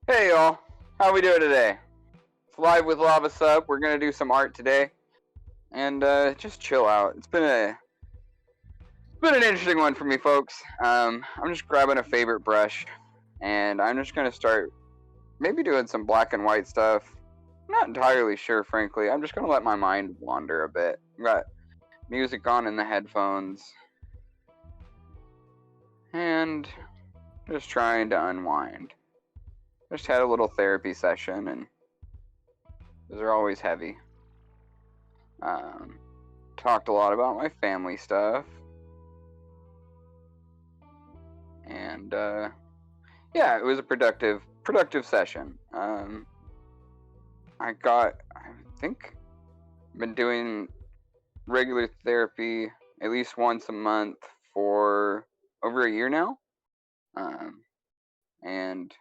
Hey y'all, how we doing today? It's Live with Lava Sub. We're gonna do some art today, and just chill out. It's been an interesting one for me, folks. I'm just grabbing a favorite brush, and I'm just gonna start maybe doing some black and white stuff. I'm not entirely sure, frankly. I'm just gonna let my mind wander a bit. I've got music on in the headphones, and just trying to unwind. Just had a little therapy session, and those are always heavy. Talked a lot about my family stuff, and yeah, it was a productive session. I think, been doing regular therapy at least once a month for over a year now, and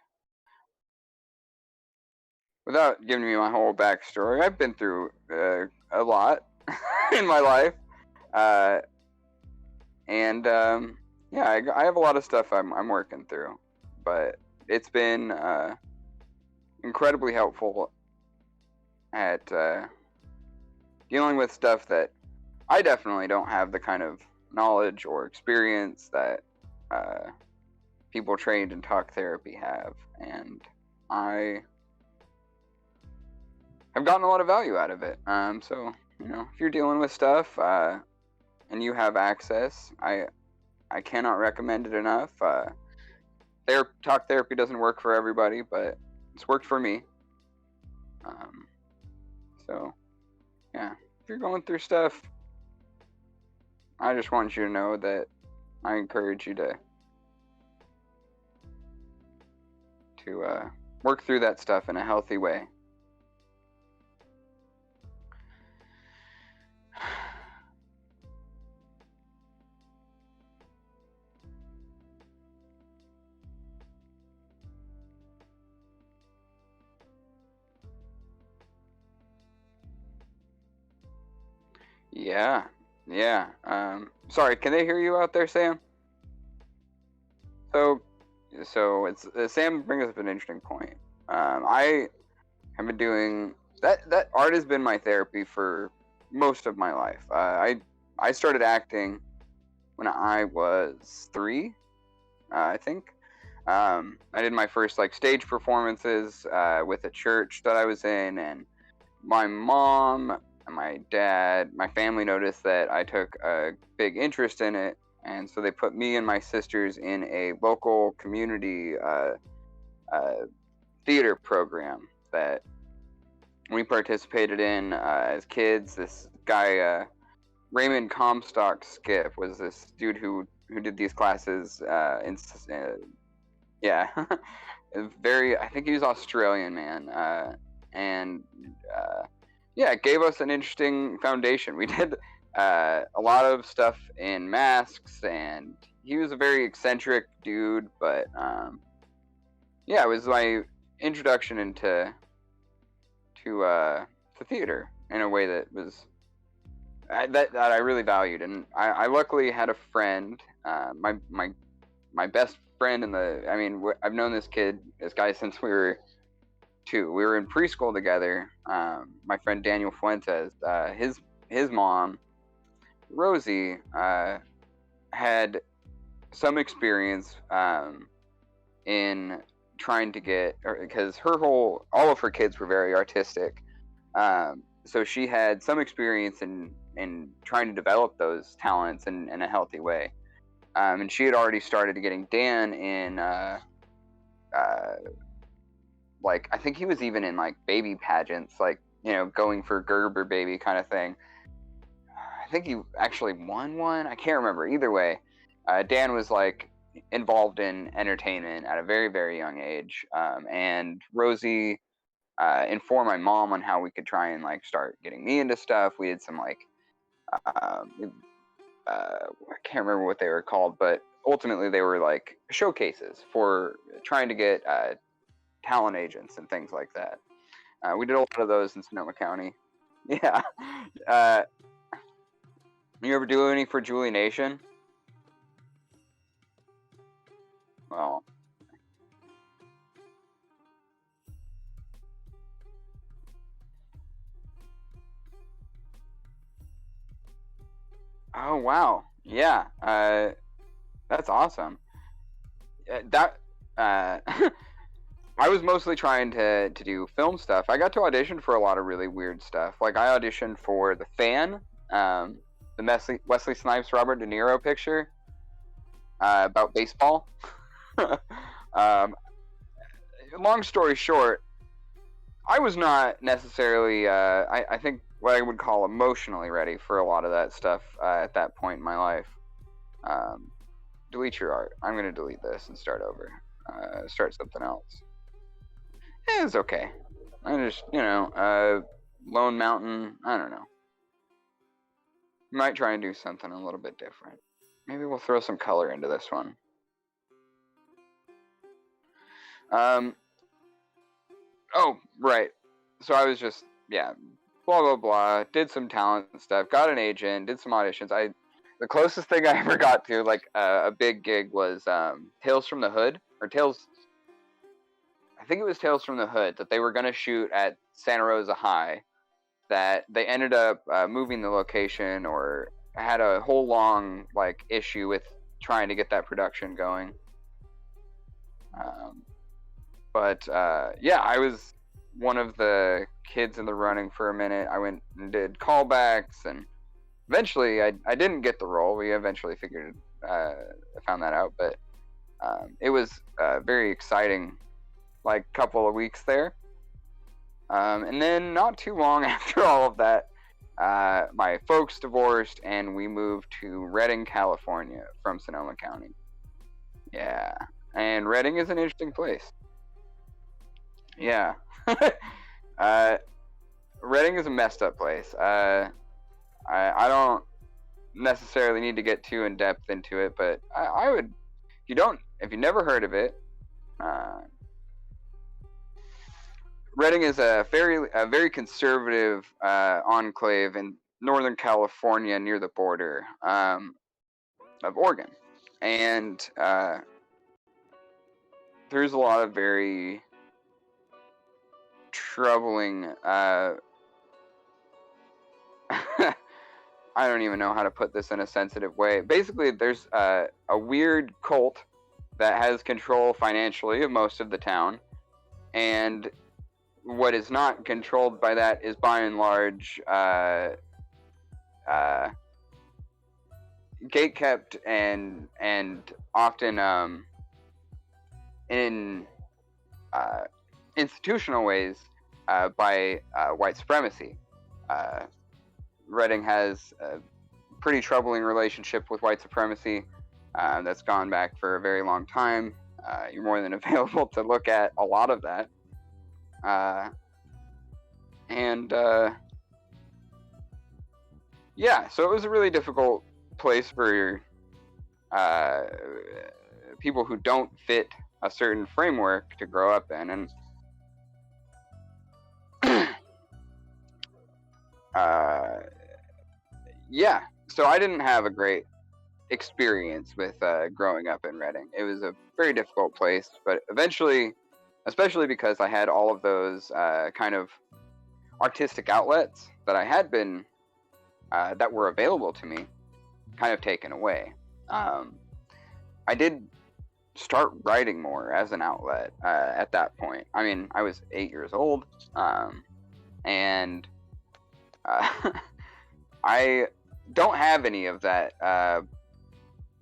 without giving you my whole backstory, I've been through a lot in my life, and yeah, I have a lot of stuff I'm working through, but it's been incredibly helpful at dealing with stuff that I definitely don't have the kind of knowledge or experience that people trained in talk therapy have, and I've gotten a lot of value out of it. So, you know, if you're dealing with stuff and you have access, I cannot recommend it enough. Talk therapy doesn't work for everybody, but it's worked for me. So, yeah, if you're going through stuff, I just want you to know that I encourage you to work through that stuff in a healthy way. Yeah. Sorry, can they hear you out there, Sam? So it's Sam brings up an interesting point. I have been doing that art has been my therapy for most of my life. I started acting when I was 3, I think. I did my first like stage performances with a church that I was in, and my mom and my dad, my family noticed that I took a big interest in it, and so they put me and my sisters in a local community theater program that we participated in as kids. This guy, Raymond Comstock Skip, was this dude who did these classes yeah, I think he was Australian, man, and yeah, it gave us an interesting foundation. We did a lot of stuff in masks, and he was a very eccentric dude, but yeah, it was my introduction into theater in a way that was that I really valued, and I luckily had a friend, my best friend I've known this guy since we were 2. We were in preschool together. My friend Daniel Fuentes, his mom, Rosie, had some experience in trying to get, because all of her kids were very artistic. So she had some experience in trying to develop those talents in a healthy way. And she had already started getting Dan in like, I think he was even in like baby pageants, like, you know, going for Gerber baby kind of thing. I think he actually won one. I can't remember. Either way, Dan was like involved in entertainment at a very, very young age. And Rosie informed my mom on how we could try and like start getting me into stuff. We had some like, I can't remember what they were called, but ultimately they were like showcases for trying to get talent agents and things like that. We did a lot of those in Sonoma County. Yeah. You ever do any for Julie Nation? Well, Oh wow, yeah, that's awesome. That I was mostly trying to do film stuff. I got to audition for a lot of really weird stuff. Like I auditioned for The Fan, the Wesley Snipes Robert De Niro picture about baseball. um, Long story short, I was not necessarily, I think, what I would call emotionally ready for a lot of that stuff at that point in my life. Delete your art. I'm going to delete this and start over. Start something else. It was okay. I just, Lone Mountain, I don't know. Might try and do something a little bit different. Maybe we'll throw some color into this one. Oh, right. So I was just, blah, blah, blah. Did some talent and stuff. Got an agent. Did some auditions. The closest thing I ever got to, like, a big gig was Tales from the Hood. Or I think it was Tales from the Hood that they were going to shoot at Santa Rosa High. That they ended up moving the location or had a whole long, like, issue with trying to get that production going. I was one of the kids in the running for a minute. I went and did callbacks, and eventually I didn't get the role. We eventually found that out, but it was very exciting, like, couple of weeks there. And then not too long after all of that, my folks divorced, and we moved to Redding, California from Sonoma County. Yeah, and Redding is an interesting place. Yeah. Redding is a messed up place. I don't necessarily need to get too in depth into it, but I would, if you never heard of it, Redding is a very conservative enclave in Northern California near the border of Oregon, and there's a lot of very troubling I don't even know how to put this in a sensitive way. Basically, there's a weird cult that has control financially of most of the town, and what is not controlled by that is by and large gatekept and often in institutional ways by white supremacy. Redding has a pretty troubling relationship with white supremacy that's gone back for a very long time. You're more than available to look at a lot of that. So it was a really difficult place for people who don't fit a certain framework to grow up in, and so I didn't have a great experience with growing up in Redding. It was a very difficult place, but eventually, especially because I had all of those kind of artistic outlets that I had been that were available to me kind of taken away. I did start writing more as an outlet at that point. I mean, I was 8 years old, and I don't have any of that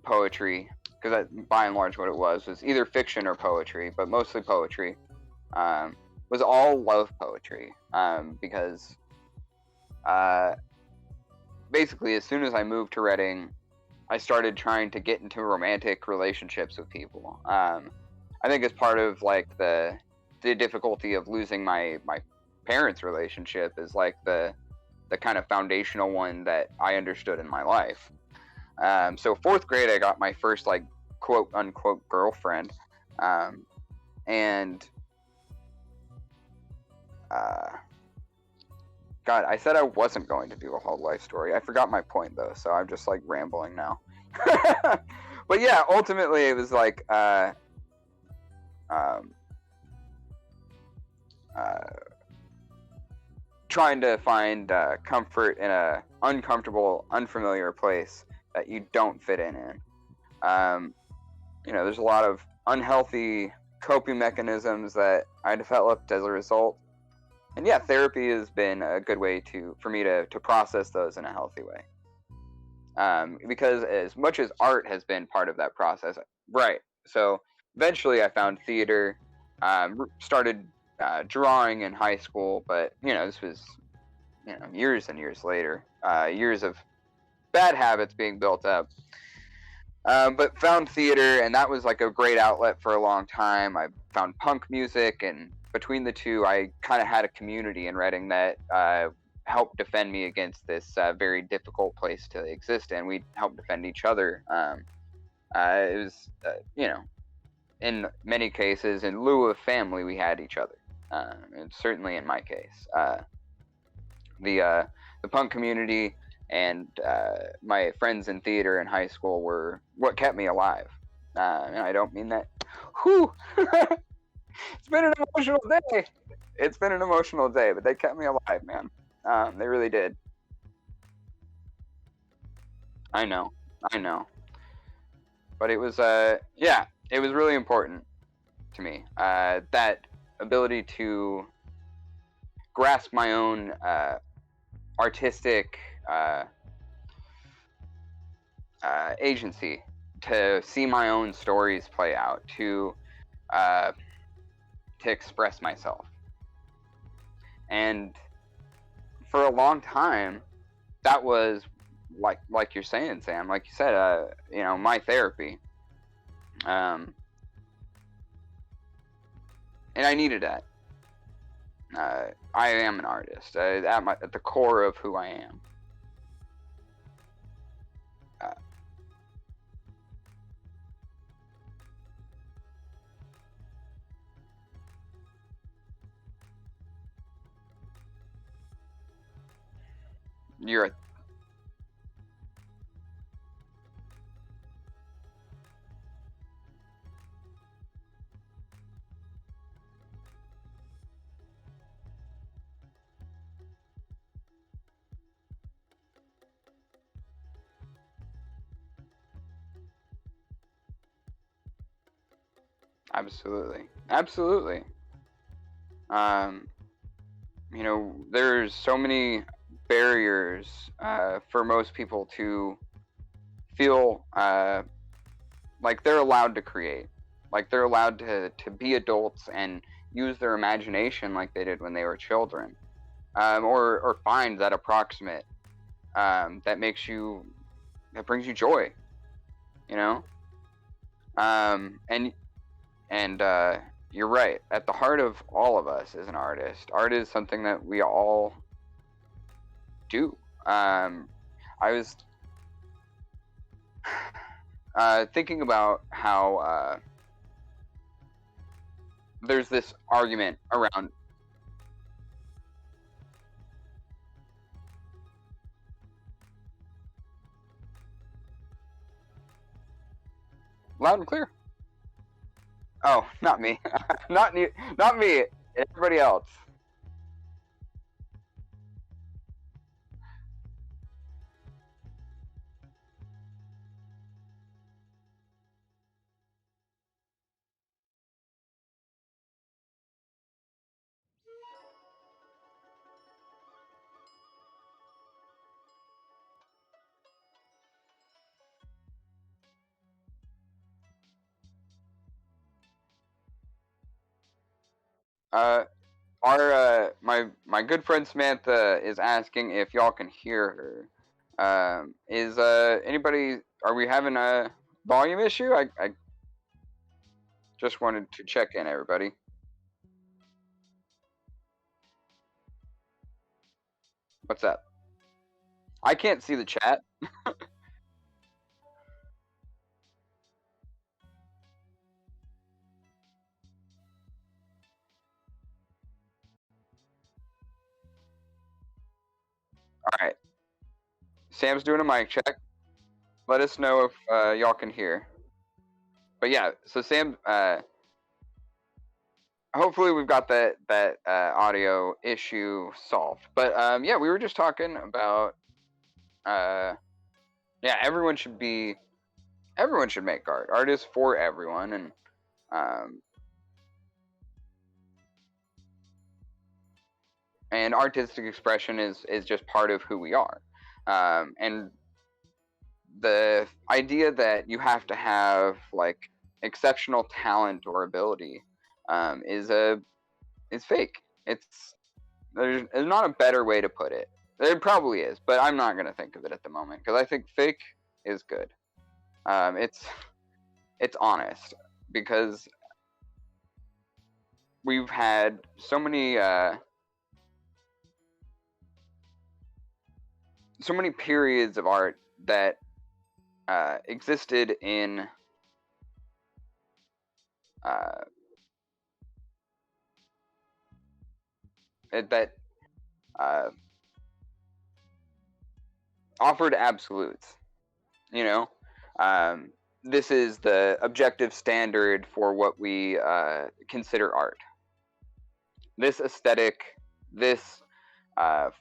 poetry, because by and large what it was either fiction or poetry, but mostly poetry. Was all love poetry, because basically as soon as I moved to Redding, I started trying to get into romantic relationships with people. I think as part of like the difficulty of losing my parents' relationship is like the kind of foundational one that I understood in my life. So fourth grade, I got my first like quote unquote girlfriend, and God, I said I wasn't going to do a whole life story. I forgot my point though, so I'm just like rambling now. But yeah, ultimately it was like trying to find comfort in a uncomfortable, unfamiliar place that you don't fit in. You know, there's a lot of unhealthy coping mechanisms that I developed as a result. And yeah, therapy has been a good way for me to process those in a healthy way. Because as much as art has been part of that process, right? So eventually I found theater, started drawing in high school, but you know, this was, you know, years and years later, years of bad habits being built up. But found theater, and that was like a great outlet for a long time. I found punk music, and between the two, I kind of had a community in Reading that helped defend me against this very difficult place to exist in. We helped defend each other. It was, you know, in many cases, in lieu of family, we had each other. And certainly in my case, the punk community and my friends in theater in high school were what kept me alive. And I don't mean that. Whew! It's been an emotional day. It's been an emotional day, but they kept me alive, man. They really did. I know. But it was, yeah, it was really important to me. That ability to grasp my own artistic agency, to see my own stories play out, to express myself. And for a long time, that was like you're saying, Sam, like you said, you know, my therapy. And I needed that. I am an artist at the core of who I am. You're absolutely. You know, there's so many barriers for most people to feel like they're allowed to create, like they're allowed to be adults and use their imagination like they did when they were children, or find that approximate that brings you joy, you know. And you're right. At the heart of all of us is an artist. Art is something that we all do. I was thinking about how there's this argument around. Loud and clear. Oh, not me. not me. Everybody else. My good friend Samantha is asking if y'all can hear her. Is anybody? Are we having a volume issue? I just wanted to check in, everybody. What's up? I can't see the chat. All right. Sam's doing a mic check. Let us know if y'all can hear. But yeah, so Sam, hopefully we've got that audio issue solved. But yeah, we were just talking about you yeah, everyone should make art. Art is for everyone, and artistic expression is just part of who we are. And the idea that you have to have like exceptional talent or ability is fake. There's not a better way to put it. There probably is, but I'm not gonna think of it at the moment because I think fake is good. It's honest because we've had so many periods of art that existed in that offered absolutes. You know, this is the objective standard for what we consider art. This aesthetic, this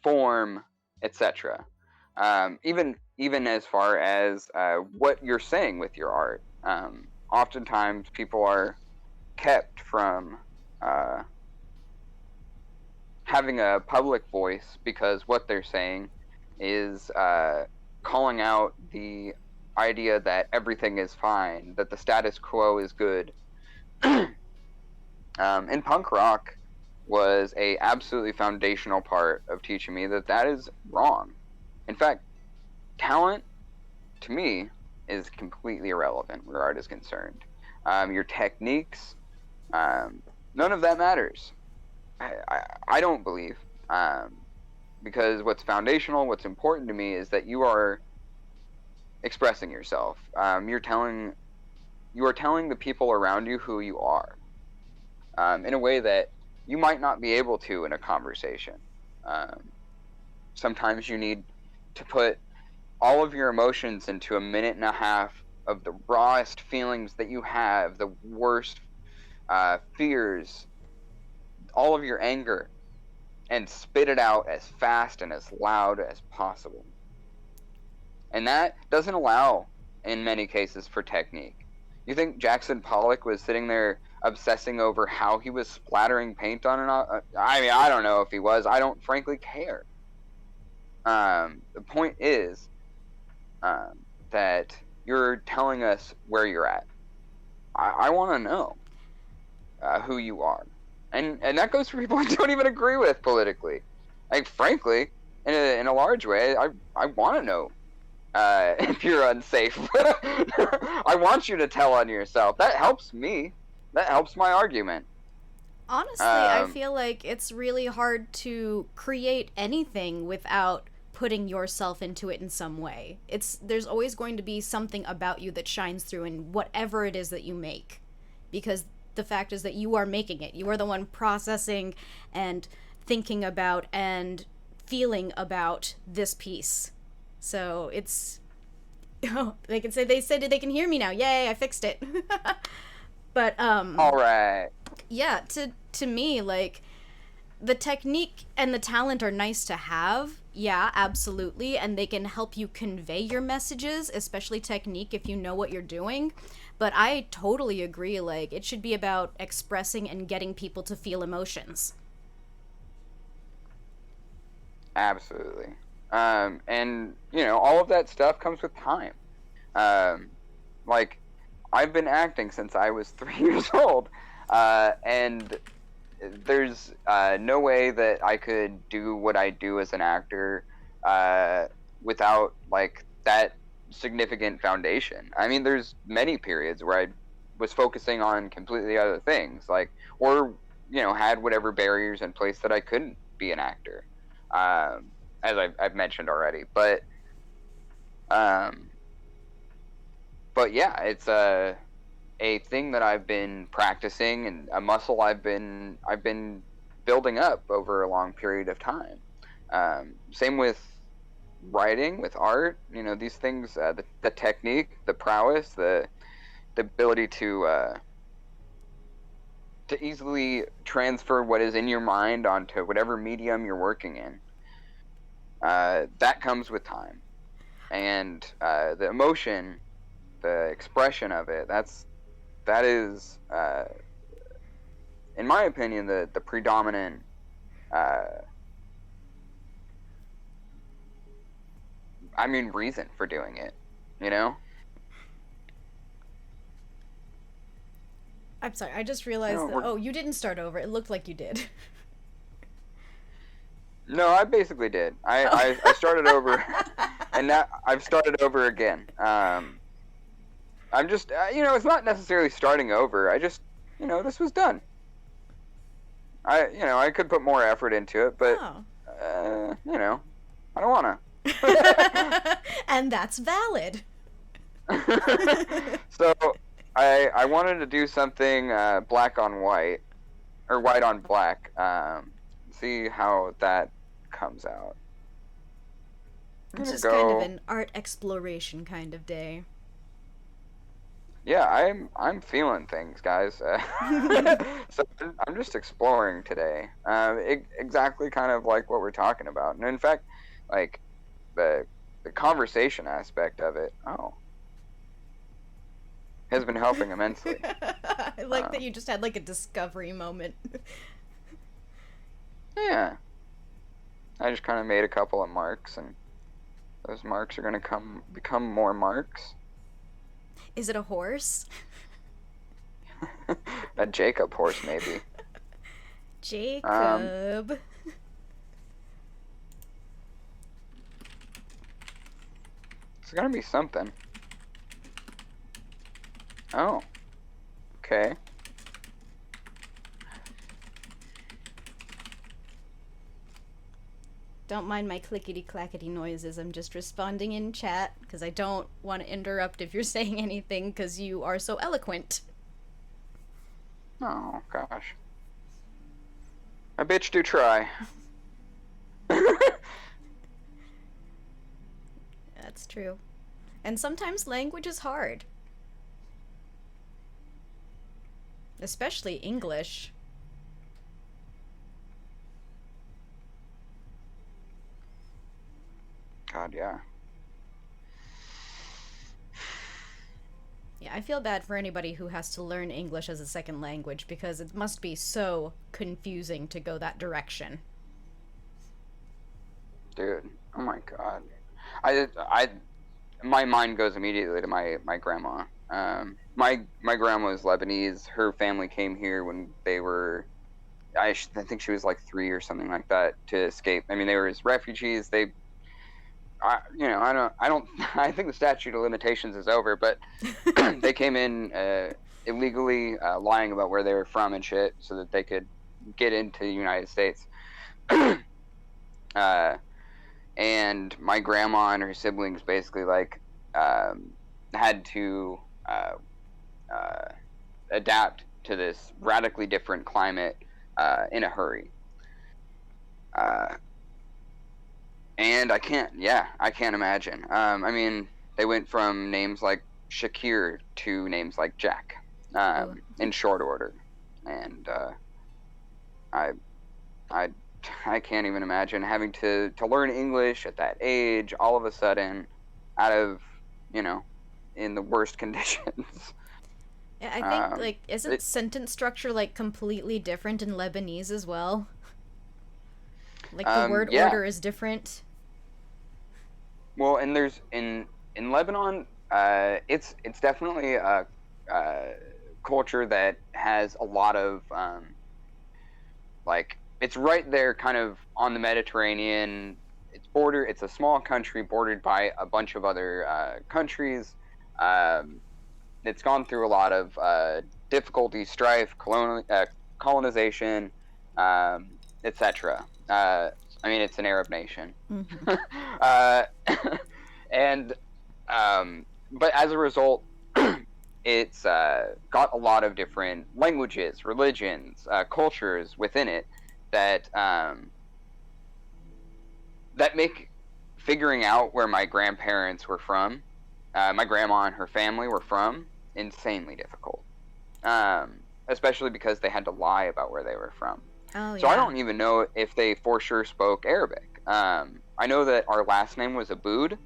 form, etc. Even as far as what you're saying with your art. Oftentimes, people are kept from having a public voice because what they're saying is calling out the idea that everything is fine, that the status quo is good. And punk rock was a absolutely foundational part of teaching me that is wrong. In fact, talent, to me, is completely irrelevant where art is concerned. Your techniques, none of that matters. I don't believe. Because what's foundational, what's important to me is that you are expressing yourself. You are telling the people around you who you are in a way that you might not be able to in a conversation. Sometimes you need to put all of your emotions into a minute and a half of the rawest feelings that you have, the worst fears, all of your anger, and spit it out as fast and as loud as possible. And that doesn't allow, in many cases, for technique. You think Jackson Pollock was sitting there obsessing over how he was splattering paint on and I mean, I don't know if he was. I don't frankly care. The point is that you're telling us where you're at. I want to know who you are. And that goes for people I don't even agree with politically. Like, frankly, in a large way, I want to know if you're unsafe. I want you to tell on yourself. That helps me. That helps my argument. Honestly, I feel like it's really hard to create anything without putting yourself into it in some way. There's always going to be something about you that shines through in whatever it is that you make. Because the fact is that you are making it. You are the one processing and thinking about and feeling about this piece. So it's... Oh, they said they can hear me now. Yay, I fixed it. But, all right. Yeah, to me, like, the technique and the talent are nice to have. Yeah, absolutely. And they can help you convey your messages, especially technique if you know what you're doing. But I totally agree, like, it should be about expressing and getting people to feel emotions. Absolutely. And, you know, all of that stuff comes with time. Like, I've been acting since I was 3 years old, and there's no way that I could do what I do as an actor without, like, that significant foundation. I mean, there's many periods where I was focusing on completely other things, like, or, you know, had whatever barriers in place that I couldn't be an actor, as I've mentioned already. But yeah, it's a thing that I've been practicing and a muscle I've been building up over a long period of time. Same with writing, with art. You know, these things, the technique, the prowess, the ability to easily transfer what is in your mind onto whatever medium you're working in. That comes with time. and the emotion, the expression of it, that is, in my opinion, the predominant reason for doing it, you know? I'm sorry, I just realized you didn't start over. It looked like you did. No, I basically did. I started over, and now I've started over again. I'm just, it's not necessarily starting over. I just, this was done. I could put more effort into it, but, I don't want to. And that's valid. So, I wanted to do something black on white, or white on black. See how that comes out. It's just kind of an art exploration kind of day. Yeah, I'm feeling things, guys. So I'm just exploring today. Exactly kind of like what we're talking about. And in fact, like the conversation aspect of it, has been helping immensely. I like that you just had like a discovery moment. Yeah. I just kind of made a couple of marks, and those marks are going to become more marks. Is it a horse? A Jacob horse, maybe. Jacob. It's going to be something. Oh. Okay. Don't mind my clickety-clackety noises. I'm just responding in chat because I don't want to interrupt if you're saying anything because you are so eloquent. Oh, gosh. A bitch do try. That's true. And sometimes language is hard. Especially English. God, yeah. Yeah, I feel bad for anybody who has to learn English as a second language because it must be so confusing to go that direction. Dude, oh my God. My mind goes immediately to my grandma. My grandma was Lebanese. Her family came here when they were, I think she was like 3 or something like that, to escape. I mean, they were as refugees. I think the statute of limitations is over, but they came in illegally, lying about where they were from and shit, so that they could get into the United States. And my grandma and her siblings basically had to adapt to this radically different climate in a hurry. And I can't imagine. I mean, they went from names like Shakir to names like Jack, in short order. And I can't even imagine having to learn English at that age, all of a sudden, out of, in the worst conditions. Yeah, I think, isn't sentence structure, completely different in Lebanese as well? The word order is different. Well, and there's in Lebanon, it's definitely a culture that has a lot of it's right there, kind of on the Mediterranean. It's a small country bordered by a bunch of other countries. It's gone through a lot of difficulty, strife, colonization, etc. I mean, it's an Arab nation. Mm-hmm. But as a result, it's got a lot of different languages, religions, cultures within it that make figuring out where my grandparents were from, my grandma and her family were from, insanely difficult. Especially because they had to lie about where they were from. Oh, yeah. So I don't even know if they for sure spoke Arabic. I know that our last name was Aboud,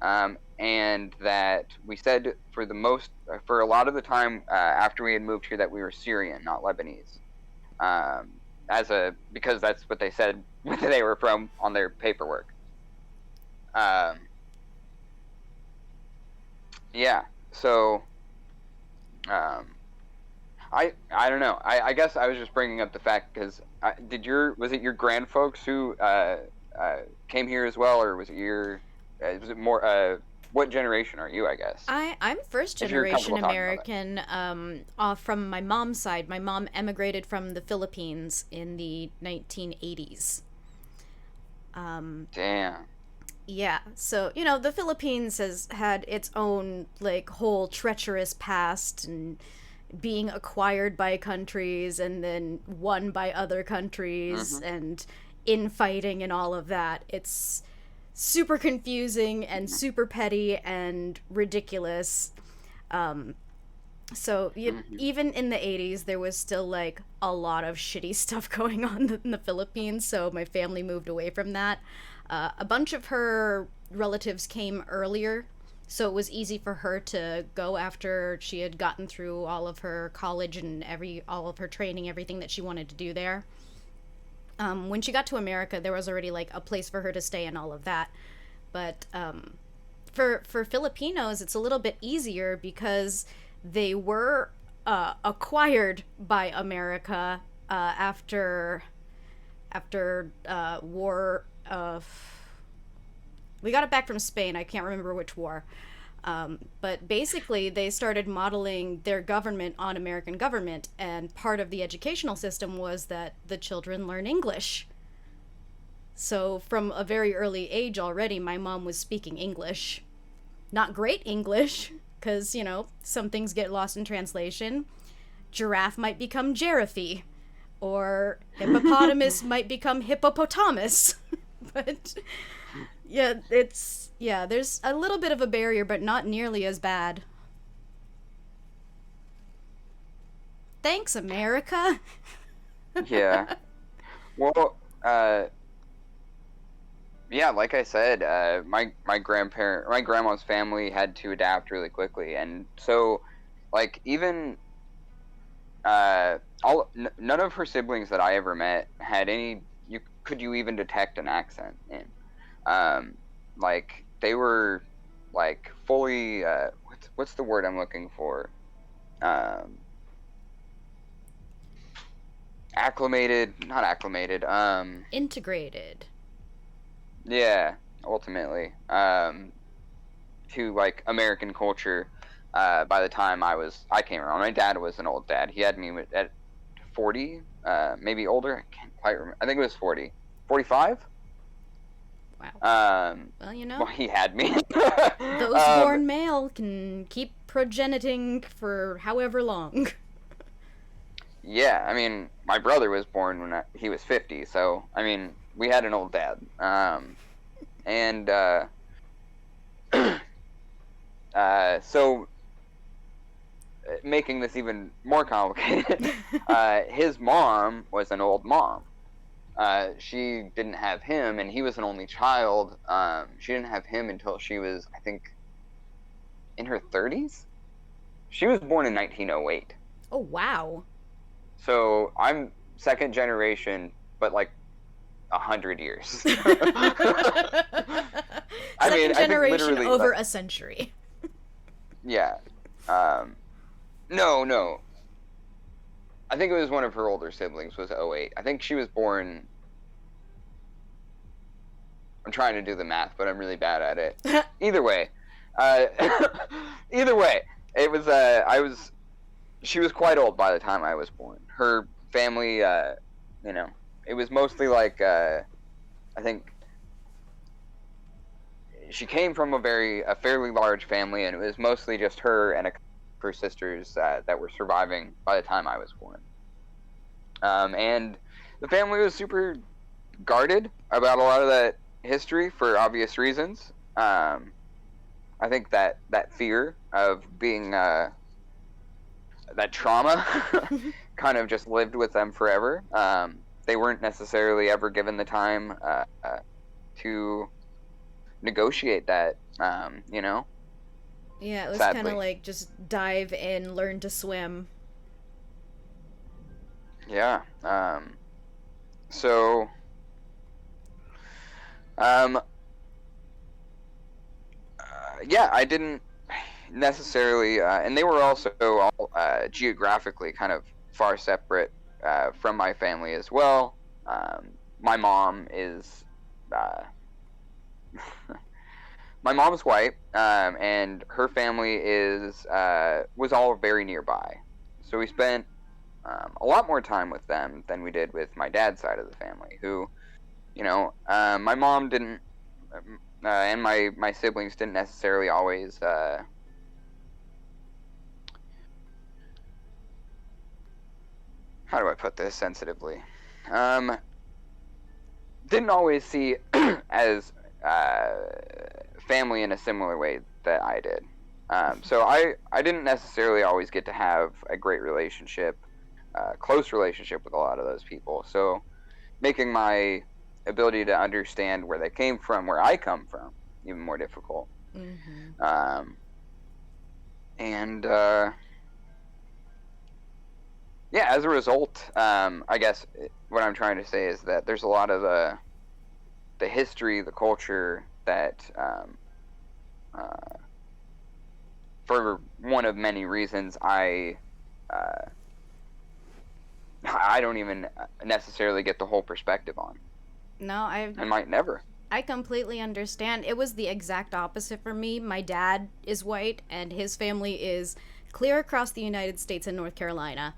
and that we said for a lot of the time after we had moved here that we were Syrian, not Lebanese, because that's what they said where they were from on their paperwork. Yeah, so I don't know. I guess I was just bringing up the fact because was it your grandfolks who came here as well, or was it more what generation are you, I guess? I'm first generation American from my mom's side. My mom emigrated from the Philippines in the 1980s. Damn. Yeah, so, the Philippines has had its own, like, whole treacherous past and being acquired by countries and then won by other countries and infighting and all of that. It's super confusing and super petty and ridiculous. So even in the 80s, there was still, like, a lot of shitty stuff going on in the Philippines, so my family moved away from that. A bunch of her relatives came earlier, so it was easy for her to go after she had gotten through all of her college and all of her training, everything that she wanted to do there. When she got to America, there was already, like, a place for her to stay and all of that. But for Filipinos, it's a little bit easier because they were acquired by America after war. We got it back from Spain. I can't remember which war. But basically, they started modeling their government on American government, and part of the educational system was that the children learn English. So from a very early age already, my mom was speaking English. Not great English, because, some things get lost in translation. Giraffe might become giraffe, or hippopotamus might become hippopotamus. But there's a little bit of a barrier, but not nearly as bad. Thanks, America. Yeah. Well, yeah, like I said, my grandma's family had to adapt really quickly, and so, like, even none of her siblings that I ever met had any. Could you even detect an accent in? Like, they were, like, fully, what's the word I'm looking for? Not acclimated, integrated. Yeah, ultimately, to, like, American culture, by the time I came around. My dad was an old dad. He had me at 40, maybe older. I can't quite remember. I think it was 40. 45? Wow. Well, he had me. Those born male can keep progeniting for however long. Yeah, I mean, my brother was born when he was 50, so, I mean, we had an old dad. And so, making this even more complicated, his mom was an old mom. She didn't have him, and he was an only child. She didn't have him until she was, I think, in her 30s? She was born in 1908. Oh, wow. So, I'm second generation, but, like, 100 years. Second generation over a century. Yeah. No. I think it was one of her older siblings was 08. I think she was born... I'm trying to do the math, but I'm really bad at it. Either way. It was, she was quite old by the time I was born. Her family, it was mostly like, I think, she came from a fairly large family, and it was mostly just her and her sisters that were surviving by the time I was born. And the family was super guarded about a lot of that history for obvious reasons. I think that fear of being that trauma kind of just lived with them forever. They weren't necessarily ever given the time to negotiate that, you know? Yeah, it was kind Sadly. of like just dive in, learn to swim. Yeah. So, um, yeah, I didn't necessarily, and they were also all geographically kind of far separate from my family as well. My mom is, uh, my mom's white, and her family was all very nearby. So we spent a lot more time with them than we did with my dad's side of the family, who, my mom didn't, and my siblings didn't necessarily always. How do I put this sensitively? Didn't always see as family in a similar way that I did. So I didn't necessarily always get to have a great relationship, close relationship with a lot of those people. So making my ability to understand where they came from, where I come from, even more difficult. Mm-hmm. And yeah, as a result, I guess what I'm trying to say is that there's a lot of the history, the culture that, for one of many reasons, I don't even necessarily get the whole perspective on. No, I might never. I completely understand. It was the exact opposite for me. My dad is white, and his family is clear across the United States and North Carolina.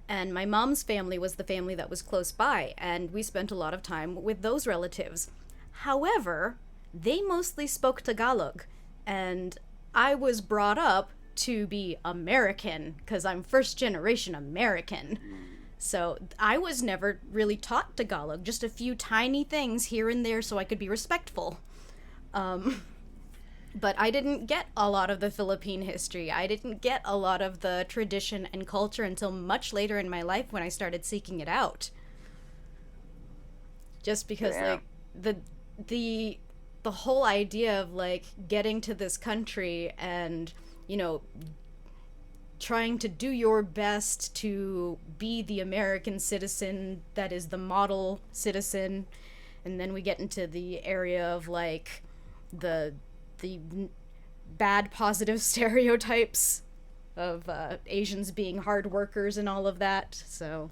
And my mom's family was the family that was close by, and we spent a lot of time with those relatives. However, they mostly spoke Tagalog, and I was brought up to be American, because I'm first generation American. So I was never really taught Tagalog, just a few tiny things here and there so I could be respectful. But I didn't get a lot of the Philippine history. I didn't get a lot of the tradition and culture until much later in my life when I started seeking it out. Just because, like, the whole idea of, like, getting to this country and, trying to do your best to be the American citizen that is the model citizen, and then we get into the area of, like, the bad positive stereotypes of Asians being hard workers and all of that. So,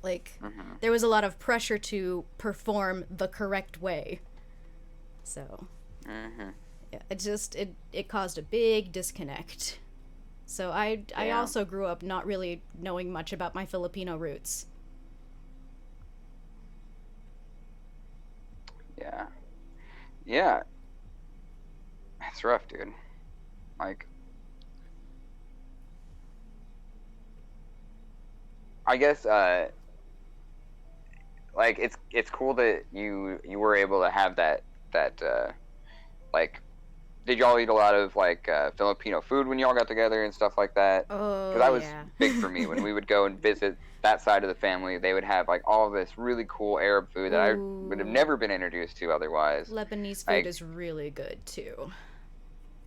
like, there was a lot of pressure to perform the correct way. So, yeah, it caused a big disconnect. So I also grew up not really knowing much about my Filipino roots. Yeah. Yeah. It's rough, dude. Like, I guess, like, it's cool that you were able to have that, like, did y'all eat a lot of, like, Filipino food when y'all got together and stuff like that? Oh, because that was big for me. When we would go and visit that side of the family, they would have, like, all of this really cool Arab food that I would have never been introduced to otherwise. Lebanese food is really good, too.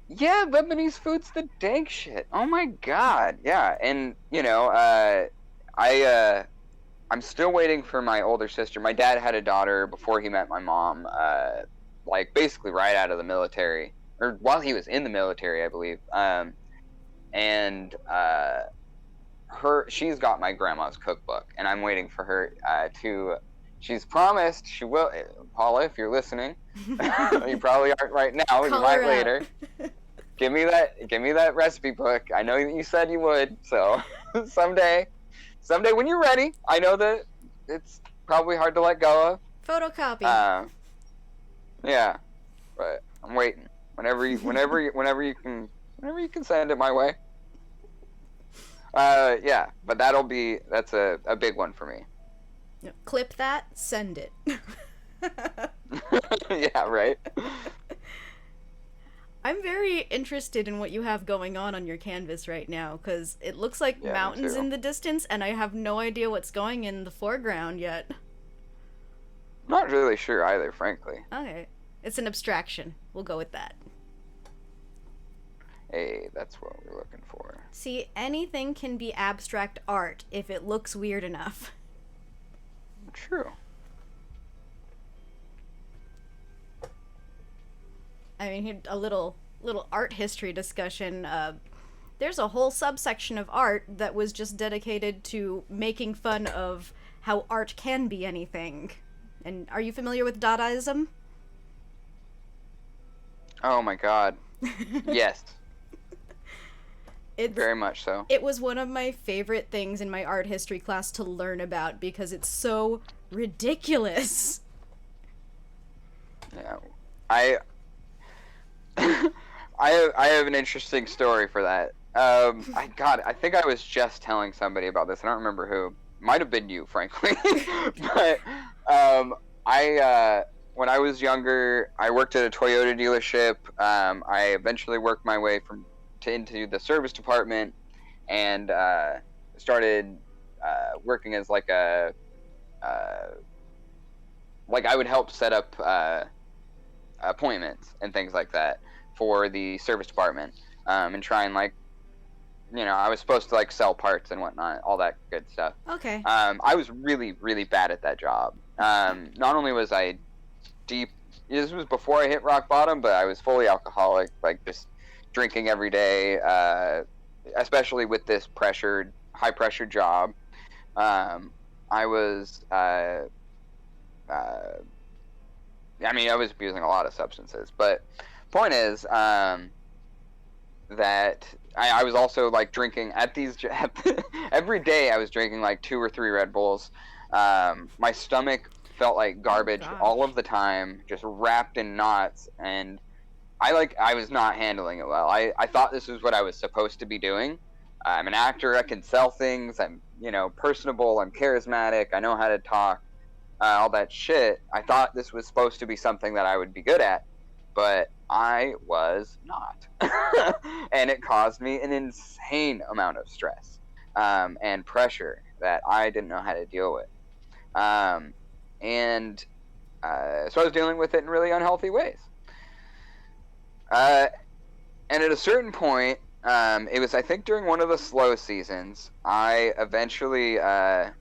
Yeah, Lebanese food's the dang shit. Oh my god, yeah. And, I'm still waiting for my older sister. My dad had a daughter before he met my mom, like, basically right out of the military. Or while he was in the military, I believe. She's got my grandma's cookbook, and I'm waiting for her she's promised she will. Paula, if you're listening, you probably aren't right now. Call you might her later. Give me that recipe book. I know that you said you would. So someday when you're ready, I know that it's probably hard to let go of. Photocopy. Yeah, but I'm waiting. Whenever you can send it my way. Yeah, but that's a big one for me. Clip that, send it. Yeah, right. I'm very interested in what you have going on your canvas right now, because it looks like mountains in the distance, and I have no idea what's going in the foreground yet. Not really sure either, frankly. Okay. It's an abstraction. We'll go with that. Hey, that's what we're looking for. See, anything can be abstract art if it looks weird enough. True. I mean, a little art history discussion. There's a whole subsection of art that was just dedicated to making fun of how art can be anything. And are you familiar with Dadaism? Oh my god. Yes. Very much so. It was one of my favorite things in my art history class to learn about because it's so ridiculous. Yeah. I have an interesting story for that. I think I was just telling somebody about this. I don't remember who. Might have been you, frankly. But when I was younger, I worked at a Toyota dealership. I eventually worked my way into the service department and started working as like I would help set up appointments and things like that for the service department, and try and I was supposed to sell parts and whatnot, all that good stuff. Okay. I was really, really bad at that job. Not only was I this was before I hit rock bottom, but I was fully alcoholic, just drinking every day, especially with this high pressure job. I was I was abusing a lot of substances, but point is that I was also drinking every day. I was drinking 2 or 3 Red Bulls. My stomach felt like garbage all of the time, just wrapped in knots, and I was not handling it well. I thought this was what I was supposed to be doing. I'm an actor. I can sell things. I'm personable. I'm charismatic. I know how to talk. All that shit. I thought this was supposed to be something that I would be good at, but I was not. And it caused me an insane amount of stress and pressure that I didn't know how to deal with. So I was dealing with it in really unhealthy ways. And at a certain point, it was, I think, during one of the slow seasons, I eventually, I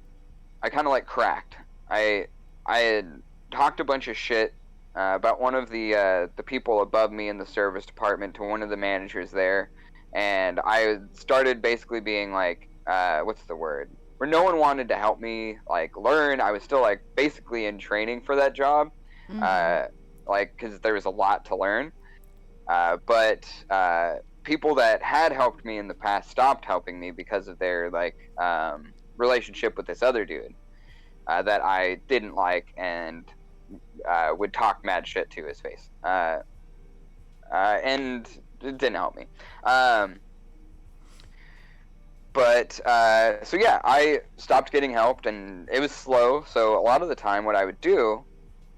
kind of cracked. I had talked a bunch of shit about one of the people above me in the service department to one of the managers there, and I started basically being what's the word? Where no one wanted to help me learn. I was still basically in training for that job, because there was a lot to learn. But people that had helped me in the past stopped helping me because of their relationship with this other dude that I didn't like and would talk mad shit to his face. And it didn't help me. So yeah, I stopped getting helped, and it was slow. So a lot of the time, what I would do,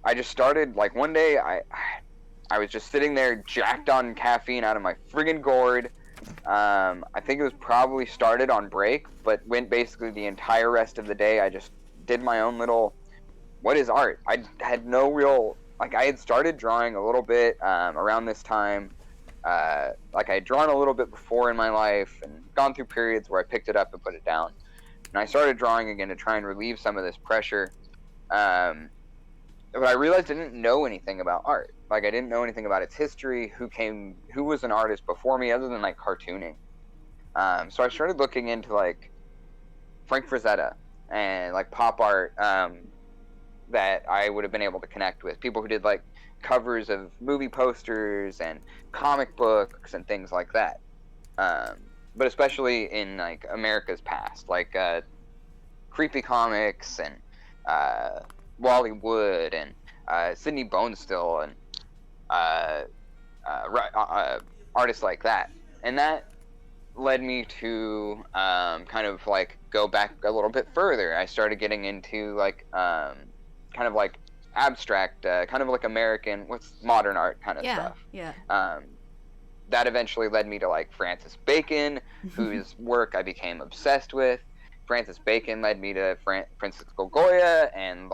I just started one day. I was just sitting there, jacked on caffeine out of my friggin' gourd. I think it was probably started on break, but went basically the entire rest of the day. I just did my own little. What is art? I had no real. I had started drawing a little bit around this time. I had drawn a little bit before in my life and gone through periods where I picked it up and put it down. And I started drawing again to try and relieve some of this pressure. But I realized I didn't know anything about art. I didn't know anything about its history, who was an artist before me other than cartooning. So I started looking into Frank Frazetta and pop art that I would have been able to connect with. People who did covers of movie posters and comic books and things like that. But especially in America's past, Creepy Comics and Wally Wood and Sidney Bonestill and artists like that. And that led me to go back a little bit further. I started getting into abstract, American, modern art kind of stuff. Yeah. That eventually led me to Francis Bacon, whose work I became obsessed with. Francis Bacon led me to Francisco Goya and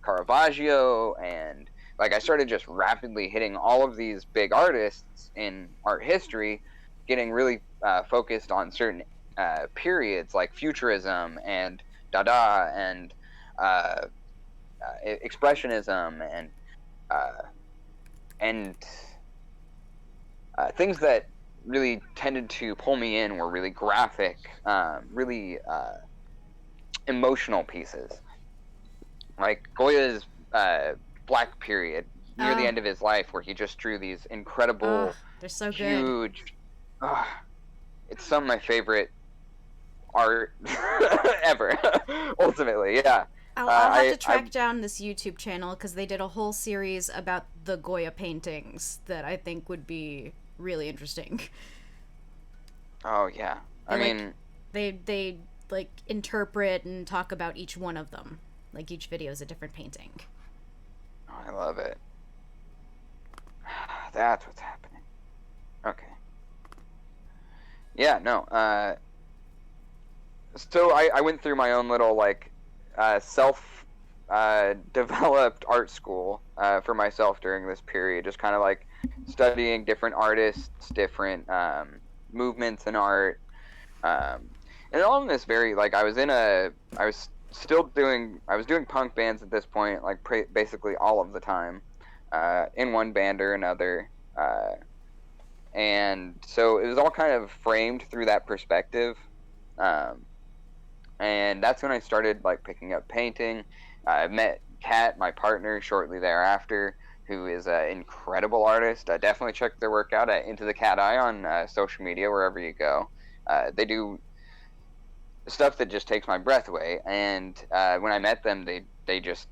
Caravaggio and like I started just rapidly hitting all of these big artists in art history, getting really focused on certain periods like Futurism and Dada and uh, Expressionism uh, and things that really tended to pull me in were really graphic, really emotional pieces. Like Goya's Black Period, near the end of his life, where he just drew these incredible, they're so huge. It's some of my favorite art ever. Ultimately, yeah. I'll have to track down this YouTube channel because they did a whole series about the Goya paintings that I think would be really interesting. Oh yeah, I mean, they like interpret and talk about each one of them. Like each video is a different painting. Oh, I love it. That's what's happening. Okay. Yeah, no. So I went through my own little like self developed art school for myself during this period, just kind of like studying different artists, different movements in art, and all in this very like I was doing punk bands at this point, like basically all of the time, in one band or another, and so it was all kind of framed through that perspective, and that's when I started like picking up painting. I met Kat, my partner, shortly thereafter, who is an incredible artist. Definitely check their work out at Into the Cat Eye on social media, wherever you go. They do stuff that just takes my breath away. And when I met them, they just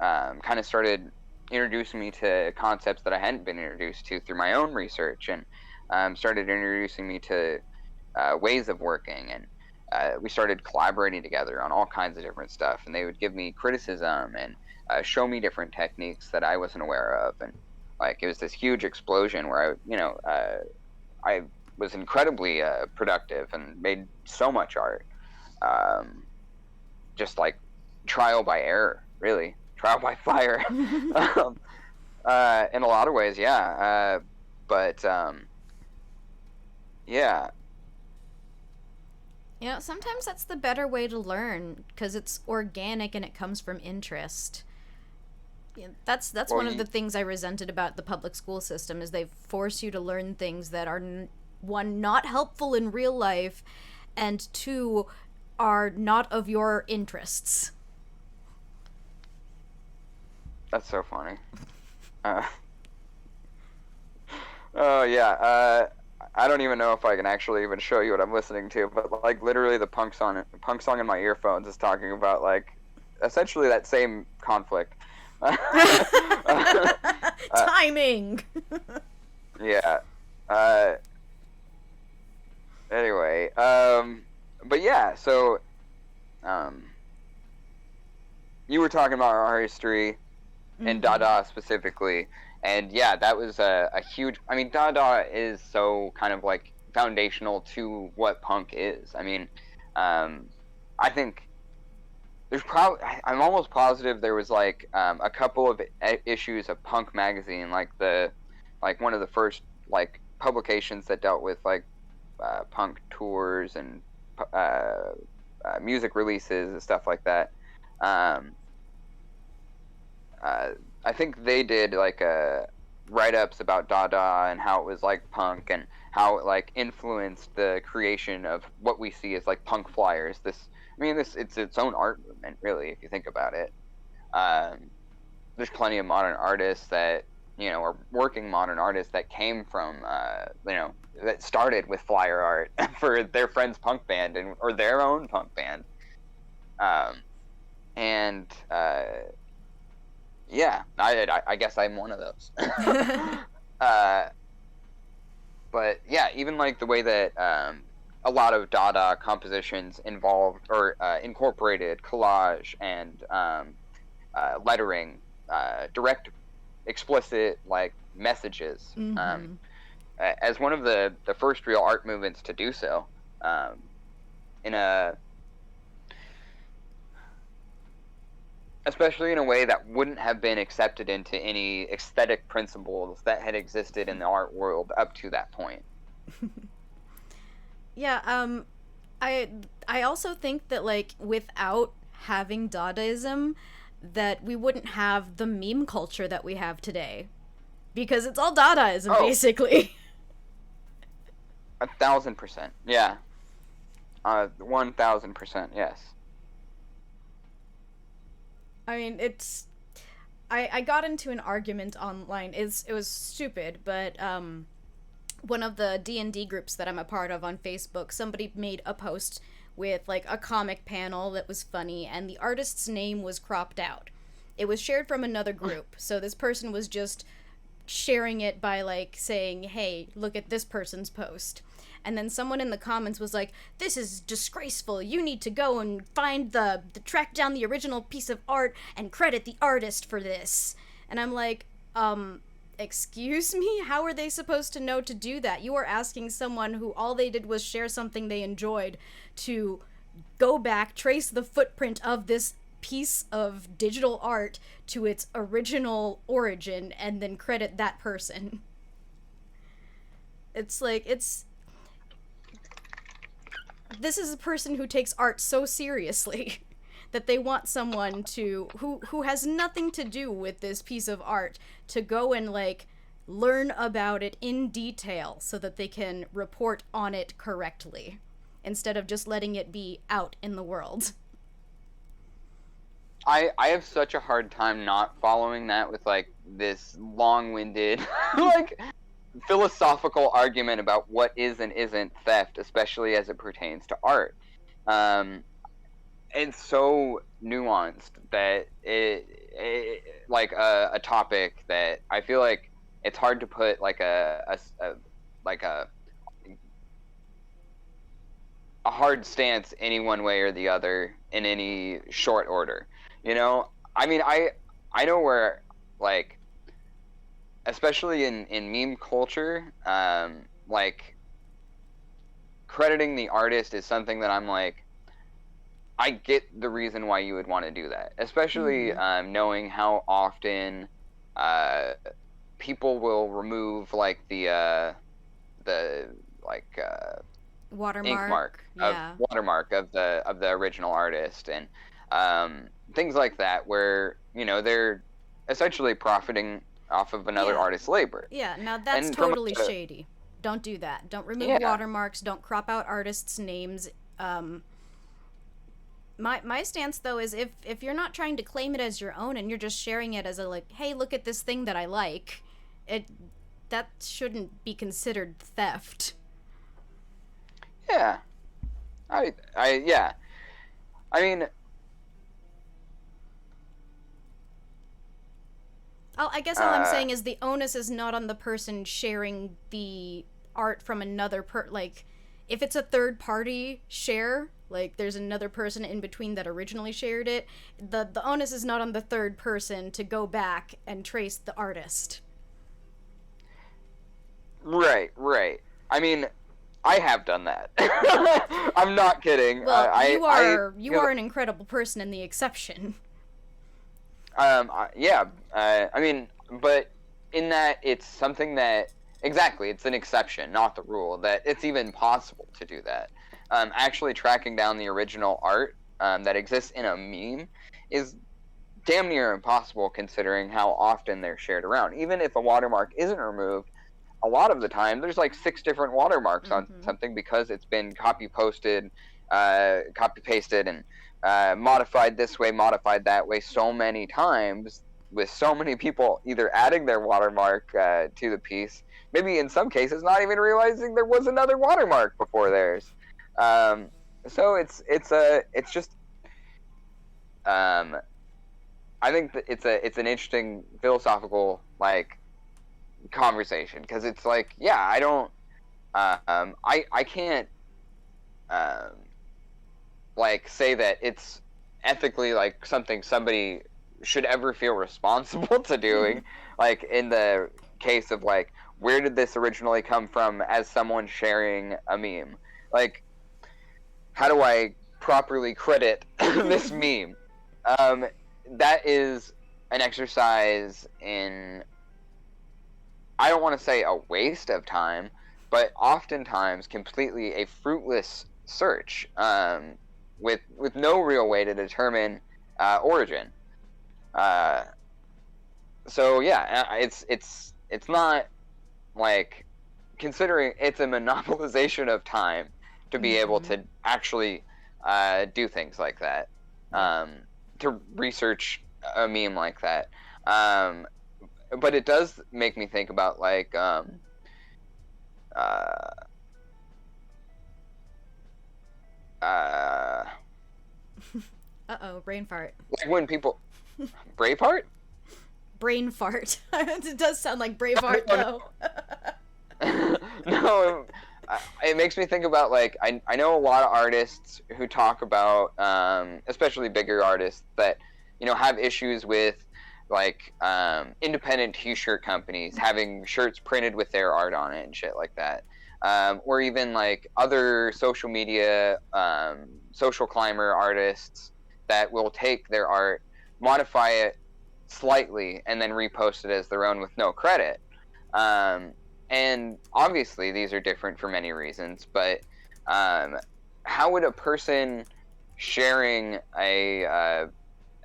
kind of started introducing me to concepts that I hadn't been introduced to through my own research, and started introducing me to ways of working. And we started collaborating together on all kinds of different stuff. And they would give me criticism and show me different techniques that I wasn't aware of. And like it was this huge explosion where I was incredibly productive and made so much art. Just like trial by error, really. Trial by fire. In a lot of ways, yeah. But yeah. You know, sometimes that's the better way to learn because it's organic and it comes from interest. That's one of the things I resented about the public school system is they force you to learn things that are one, not helpful in real life, and two, are not of your interests. That's so funny. Oh yeah. I don't even know if I can actually even show you what I'm listening to, but like literally the punk song in my earphones is talking about like essentially that same conflict. Timing. Yeah. Anyway, but yeah, so you were talking about our history and Dada specifically, and yeah, that was a huge. I mean, Dada is so kind of like foundational to what punk is. I mean, I think there's probably. I'm almost positive there was like a couple of issues of Punk magazine, like one of the first like publications that dealt with like punk tours and music releases and stuff like that. I think they did like write-ups about Dada and how it was like punk and how it like influenced the creation of what we see as like punk flyers. It's its own art movement, really, if you think about it. There's plenty of modern artists that or working modern artists that came from that started with flyer art for their friend's punk band or their own punk band. Yeah, I guess I'm one of those. But yeah, even like the way that a lot of Dada compositions involved or incorporated collage and lettering, direct, explicit like messages. As one of the first real art movements to do so, in a especially in a way that wouldn't have been accepted into any aesthetic principles that had existed in the art world up to that point. Yeah, I also think that, like, without having Dadaism, that we wouldn't have the meme culture that we have today. Because it's all Dadaism, basically. 1,000%. Yeah. 1,000%, yes. I mean, I got into an argument online. It was stupid, but one of the D&D groups that I'm a part of on Facebook, somebody made a post with, like, a comic panel that was funny, and the artist's name was cropped out. It was shared from another group, so this person was just sharing it by, like, saying, hey, look at this person's post. And then someone in the comments was like, this is disgraceful, you need to go and find track down the original piece of art and credit the artist for this. And I'm like, excuse me? How are they supposed to know to do that? You are asking someone who all they did was share something they enjoyed to go back, trace the footprint of this piece of digital art to its original origin, and then credit that person. It's like, this is a person who takes art so seriously that they want someone who has nothing to do with this piece of art to go and, like, learn about it in detail so that they can report on it correctly, instead of just letting it be out in the world. I have such a hard time not following that with, like, this long-winded, like, philosophical argument about what is and isn't theft, especially as it pertains to art. It's so nuanced that it like a topic that I feel like it's hard to put like a hard stance any one way or the other in any short order. You know, I mean, I know where, like, especially in meme culture, like, crediting the artist is something that I'm like, I get the reason why you would want to do that, especially knowing how often people will remove, like, the watermark, watermark of the original artist, and things like that, where, you know, they're essentially profiting off of another artist's labor. Yeah, now that's totally shady. Don't do that. Don't remove watermarks. Don't crop out artists' names. My stance, though, is if you're not trying to claim it as your own and you're just sharing it as a, like, hey, look at this thing that I like, that shouldn't be considered theft. Yeah. I mean, I guess all I'm saying is the onus is not on the person sharing the art from another like, if it's a third-party share, like, there's another person in between that originally shared it, the onus is not on the third person to go back and trace the artist. Right. I mean, I have done that. I'm not kidding. Well, you are an incredible person in the exception. I mean, but in that it's something that, exactly, it's an exception, not the rule, that it's even possible to do that. Actually tracking down the original art that exists in a meme is damn near impossible, considering how often they're shared around. Even if a watermark isn't removed, a lot of the time there's like 6 different watermarks on something, because it's been copy-pasted, and modified this way, modified that way so many times, with so many people either adding their watermark to the piece, maybe in some cases not even realizing there was another watermark before theirs. So it's just I think that it's an interesting philosophical, like, conversation, because it's like, yeah, I don't I can't like, say that it's ethically, like, something somebody should ever feel responsible to doing. Like, in the case of, like, where did this originally come from as someone sharing a meme? Like, how do I properly credit this meme? that is an exercise in, I don't want to say a waste of time, but oftentimes completely a fruitless search, with no real way to determine origin. So yeah, it's not like, considering it's a monopolization of time to be able to actually do things like that, to research a meme like that. But it does make me think about like Uh-oh, brain fart. like when people Braveheart? Brain fart. It does sound like Braveheart, though. No, it makes me think about, like, I know a lot of artists who talk about, especially bigger artists, that, you know, have issues with, like, independent t-shirt companies having shirts printed with their art on it and shit like that. Or even, like, other social media, social climber artists that will take their art, modify it slightly, and then repost it as their own with no credit. And obviously these are different for many reasons, but how would a person sharing a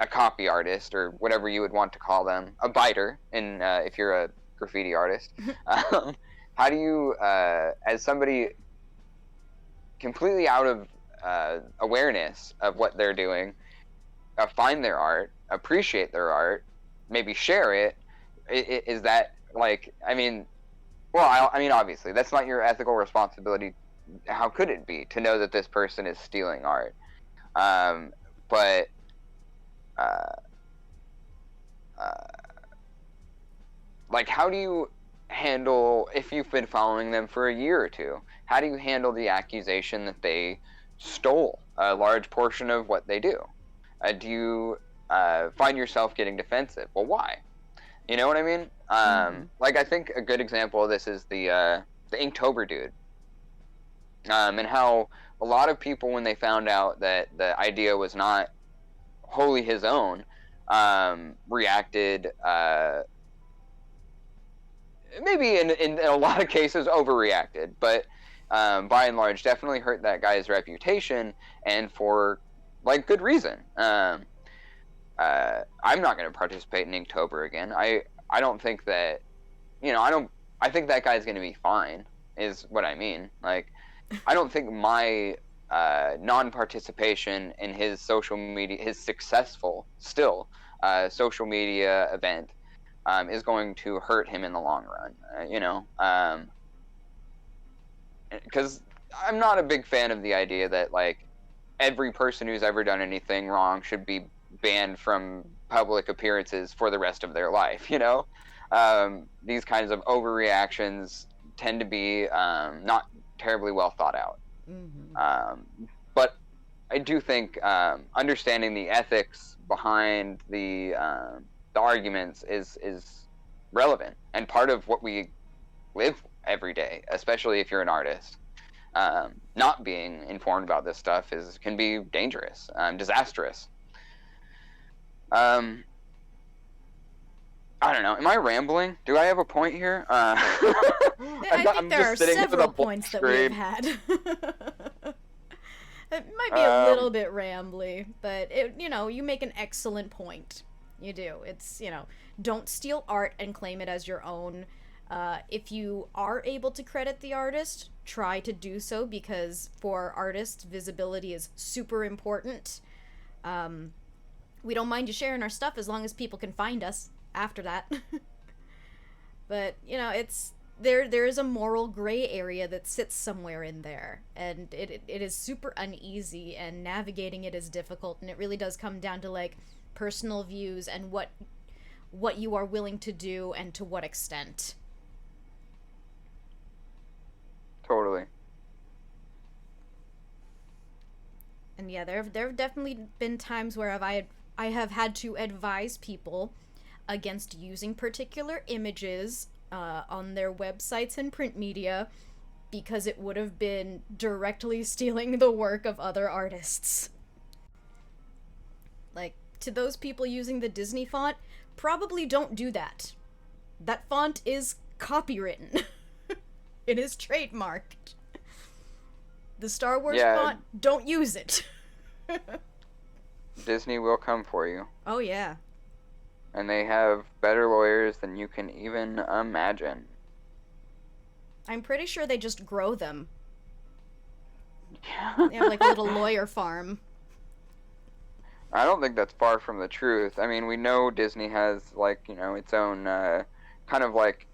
copy artist, or whatever you would want to call them, a biter, in if you're a graffiti artist, how do you, as somebody completely out of awareness of what they're doing, find their art, appreciate their art, maybe share it? Is that, like, I mean, well, I mean, obviously, that's not your ethical responsibility. How could it be to know that this person is stealing art? But like, how do you handle, if you've been following them for a year or two, how do you handle the accusation that they stole a large portion of what they do? Do you find yourself getting defensive? Well, why? You know what I mean? Like, I think a good example of this is the Inktober dude, and how a lot of people, when they found out that the idea was not wholly his own, reacted, maybe in a lot of cases overreacted, but by and large definitely hurt that guy's reputation, and for, like, good reason. I'm not going to participate in Inktober again. I don't think that, you know, I think that guy's going to be fine, is what I mean. Like, I don't think my non-participation in his social media, his successful, still, social media event, is going to hurt him in the long run, you know? Because I'm not a big fan of the idea that, like, every person who's ever done anything wrong should be banned from public appearances for the rest of their life, you know? These kinds of overreactions tend to be not terribly well thought out. But I do think understanding the ethics behind the arguments is relevant, and part of what we live every day, especially if you're an artist. Not being informed about this stuff can be dangerous, disastrous. I don't know. Am I rambling? Do I have a point here? I think there are several points that we've had. It might be a little bit rambly, but you know, you make an excellent point. You do. It's, you know, don't steal art and claim it as your own. If you are able to credit the artist, try to do so, because for artists, visibility is super important. We don't mind you sharing our stuff as long as people can find us after that. But, you know, there is a moral gray area that sits somewhere in there, and it is super uneasy, and navigating it is difficult, and it really does come down to, like, personal views and what you are willing to do and to what extent. Totally. And yeah, there have definitely been times where I have had to advise people against using particular images on their websites and print media, because it would have been directly stealing the work of other artists. Like, to those people using the Disney font, probably don't do that. That font is copywritten. It is trademarked. The Star Wars font, don't use it. Disney will come for you. Oh, yeah. And they have better lawyers than you can even imagine. I'm pretty sure they just grow them. Yeah. They have like a little lawyer farm. I don't think that's far from the truth. I mean, we know Disney has, like, you know, its own kind of like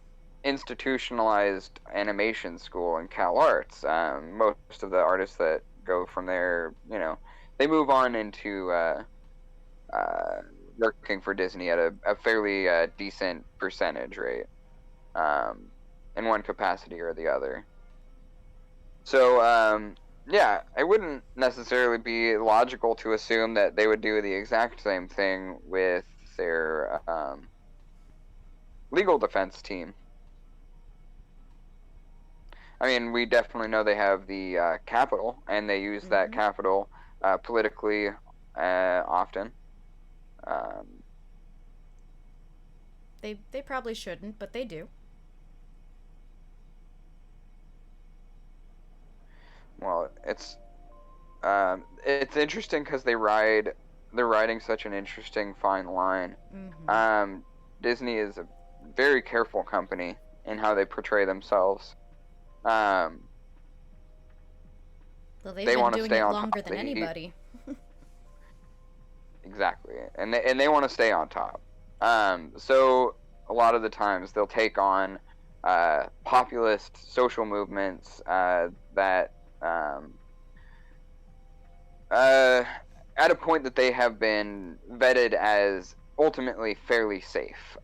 institutionalized animation school in Cal Arts. Most of the artists that go from there, you know, they move on into working for Disney at a fairly decent percentage rate, in one capacity or the other. So, yeah, it wouldn't necessarily be logical to assume that they would do the exact same thing with their legal defense team. I mean, we definitely know they have the capital, and they use that capital politically often. They probably shouldn't, but they do. Well, it's interesting because they're riding such an interesting fine line. Disney is a very careful company in how they portray themselves. Well, they've been doing it longer than anybody. Exactly, and they want to stay on top. So a lot of the times they'll take on populist social movements that at a point that they have been vetted as ultimately fairly safe.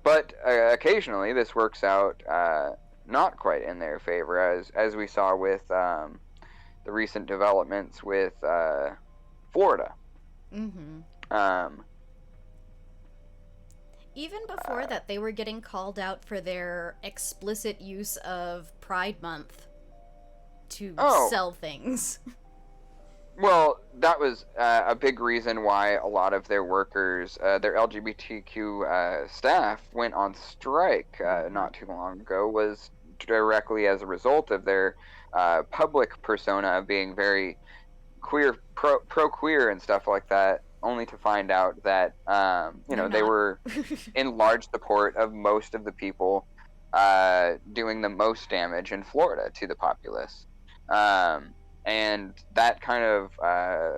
But occasionally this works out not quite in their favor, as we saw with the recent developments with Florida. Even before that, they were getting called out for their explicit use of Pride Month to sell things. Well, that was a big reason why a lot of their workers, their LGBTQ staff, went on strike not too long ago, was directly as a result of their public persona of being very queer, pro-queer and stuff like that, only to find out that, they were in large support of most of the people doing the most damage in Florida to the populace. And that kind of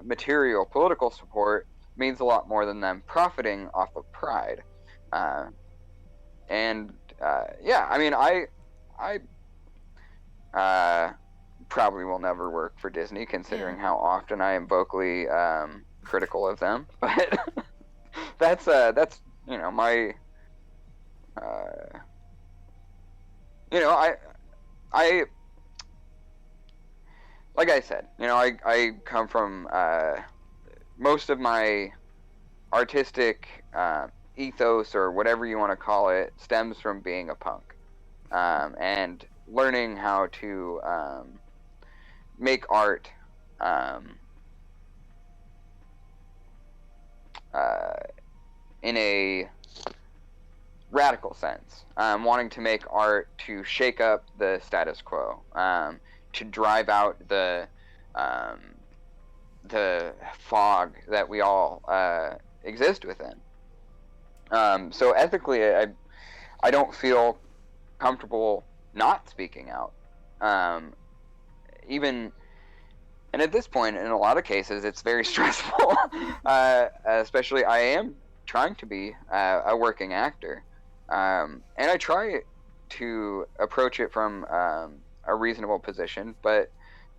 material political support means a lot more than them profiting off of pride. I mean, I probably will never work for Disney, considering how often I am vocally critical of them. But that's my I like I said, I come from most of my artistic ethos, or whatever you want to call it, stems from being a punk and learning how to make art in a radical sense, wanting to make art to shake up the status quo, to drive out the fog that we all exist within. So ethically, I don't feel comfortable not speaking out. And at this point, in a lot of cases, it's very stressful. Especially, I am trying to be a working actor, and I try to approach it from a reasonable position, but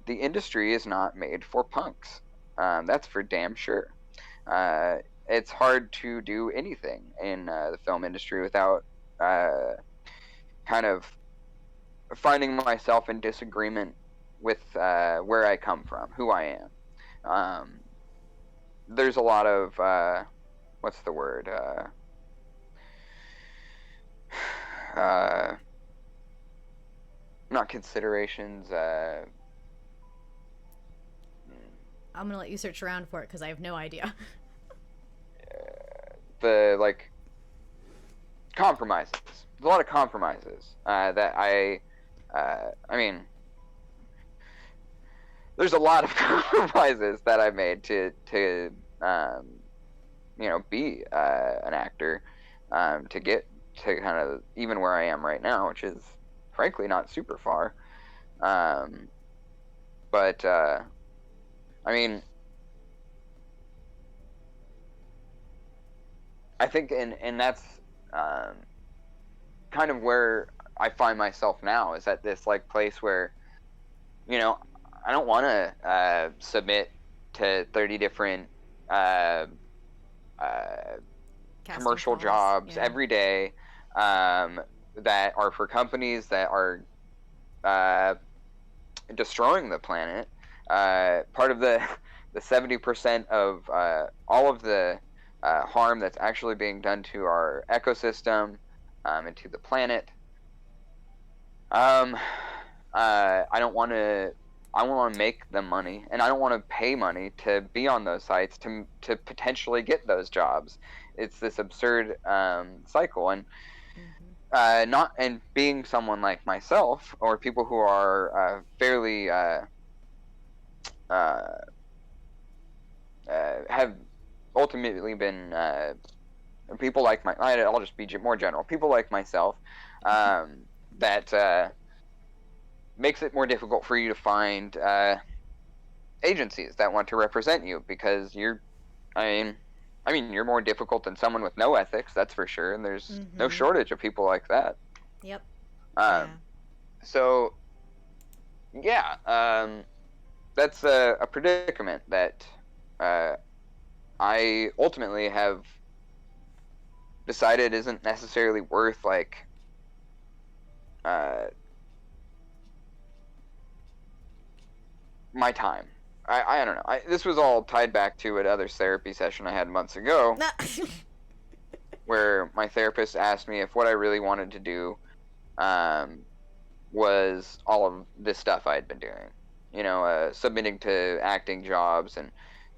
the industry is not made for punks. That's for damn sure. It's hard to do anything in the film industry without kind of finding myself in disagreement with where I come from, who I am. There's a lot of what's the word? Not considerations. I'm gonna let you search around for it because I have no idea. The like compromises. There's a lot of compromises that I mean, there's a lot of compromises that I made to be an actor, to get to kind of even where I am right now, which is frankly not super far. But I mean, I think, and that's kind of where I find myself now, is at this like place where, I don't want to submit to 30 different commercial jobs every day that are for companies that are destroying the planet. Part of the 70% of all of the harm that's actually being done to our ecosystem and to the planet. I don't want to. I want to make them money, and I don't want to pay money to be on those sites to potentially get those jobs. It's this absurd cycle, and and being someone like myself, or people who are fairly have ultimately been people like I'll just be more general. People like myself that makes it more difficult for you to find agencies that want to represent you, because you're more difficult than someone with no ethics, that's for sure, and there's no shortage of people like that. Yep. So yeah, that's a predicament that I ultimately have decided isn't necessarily worth like my time. I don't know. This was all tied back to another therapy session I had months ago, where my therapist asked me if what I really wanted to do was all of this stuff I had been doing, submitting to acting jobs and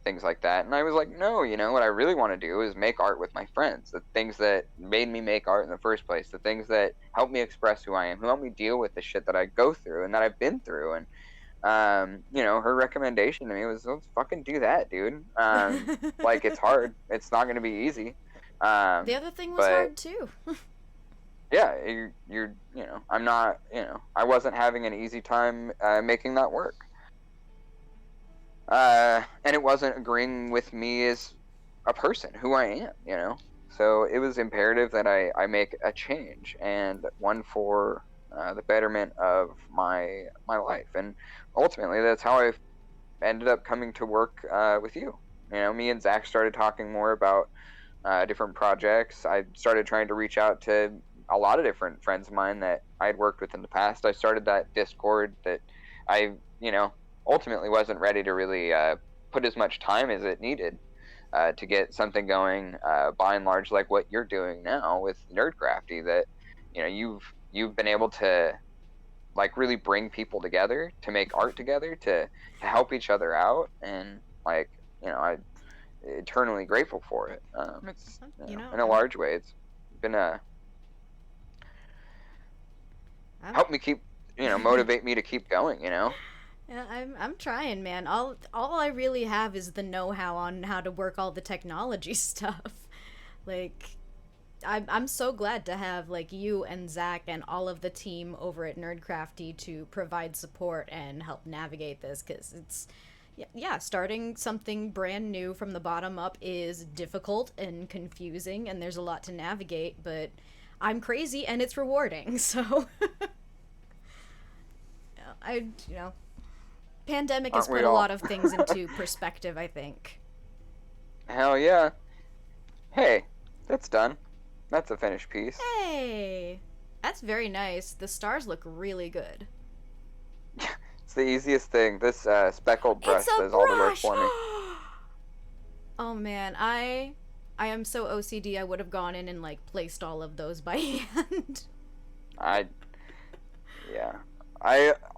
things like that. And I was like, no, what I really want to do is make art with my friends, the things that made me make art in the first place, the things that help me express who I am, who help me deal with the shit that I go through and that I've been through. And her recommendation to me was, let's fucking do that, dude. Like, it's hard. It's not going to be easy. The other thing was hard too. Yeah, you're I'm not, I wasn't having an easy time making that work. And it wasn't agreeing with me as a person, who I am, So it was imperative that I make a change, and one for the betterment of my life. And ultimately, that's how I ended up coming to work with you. Me and Zach started talking more about different projects. I started trying to reach out to a lot of different friends of mine that I had worked with in the past. I started that Discord that I, ultimately wasn't ready to really put as much time as it needed to get something going, by and large, like what you're doing now with Nerdcrafty, that, you've been able to like really bring people together to make art together, to help each other out. And like, I'm eternally grateful for it. It's, in a large way, it's been helped me keep, motivate me to keep going, Yeah, I'm trying, man. All I really have is the know-how on how to work all the technology stuff. Like, I'm so glad to have like you and Zach and all of the team over at Nerdcrafty to provide support and help navigate this, because it's starting something brand new from the bottom up is difficult and confusing, and there's a lot to navigate, but I'm crazy and it's rewarding. So pandemic has put a lot of things into perspective, I think. Hell yeah. Hey, that's done. That's a finished piece. Hey, that's very nice. The stars look really good. It's the easiest thing. This speckled brush does all the work for me. Oh man, I am so OCD. I would have gone in and like placed all of those by hand. I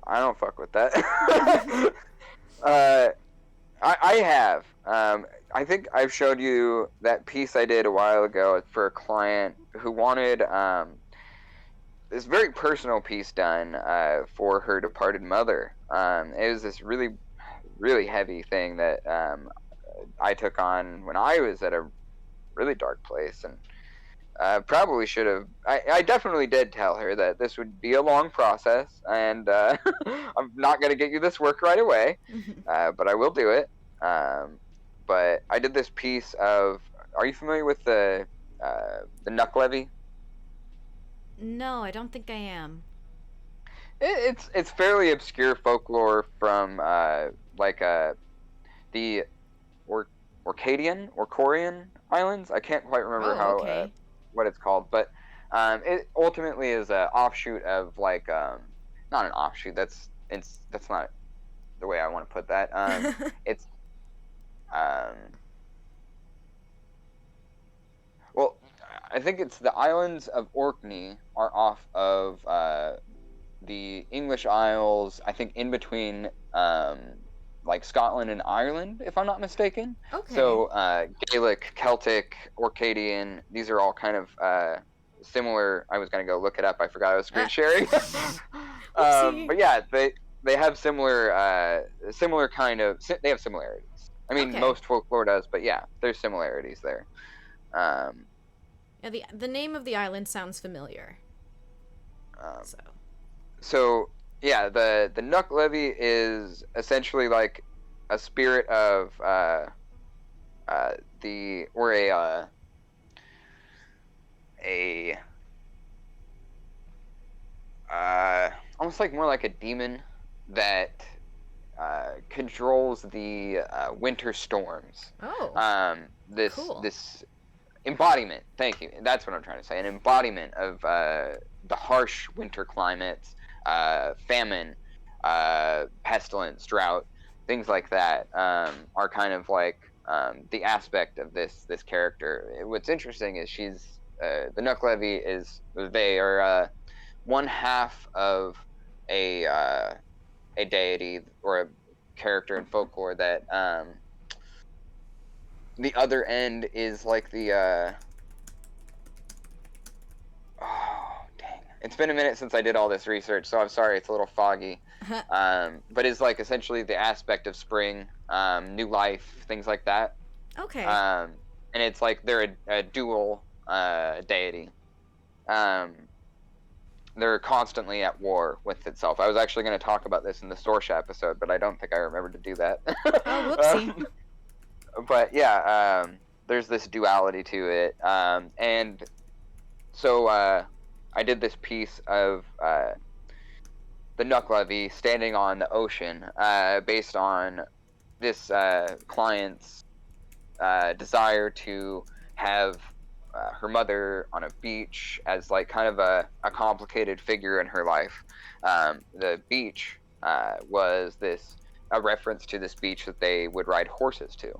don't fuck with that. I I have. I think I've showed you that piece I did a while ago for a client who wanted this very personal piece done for her departed mother. It was this really, really heavy thing that I took on when I was at a really dark place, and probably should have. I definitely did tell her that this would be a long process, and I'm not going to get you this work right away, but I will do it. But I did this piece of. Are you familiar with the Nuck Levy? No, I don't think I am. It's fairly obscure folklore from the Orcadian Islands. I can't quite remember Okay. What it's called, but it ultimately is a offshoot of not an offshoot. That's not the way I want to put that. It's well, I think it's the islands of Orkney are off of the English Isles. I think in between Scotland and Ireland, if I'm not mistaken. Okay. So Gaelic, Celtic, Orcadian, these are all kind of similar. I was going to go look it up. I forgot I was screen sharing. But yeah, they have similar kind of, they have similarities. I mean, Okay. most folklore does, but yeah, there's similarities there. Yeah, the name of the island sounds familiar. So yeah, the Nuck Levy is essentially like a spirit of almost like more like a demon that controls the winter storms. Oh. This Cool. this embodiment. Thank you. That's what I'm trying to say. An embodiment of the harsh winter climates, famine, pestilence, drought, things like that are kind of like the aspect of this character. What's interesting is she's the Nuck Levy is they are one half of a deity or a character in folklore that the other end is like the oh dang, it's been a minute since I did all this research, so I'm sorry it's a little foggy. But it's like essentially the aspect of spring, new life, things like that. Okay. And it's like they're a dual deity. They're constantly at war with itself. I was actually going to talk about this in the Sorsha episode, but I don't think I remembered to do that. Oh, whoopsie. But yeah, there's this duality to it, and so I did this piece of the Nuck Levy standing on the ocean, based on this client's desire to have her mother on a beach as like kind of a complicated figure in her life. The beach was a reference to this beach that they would ride horses to.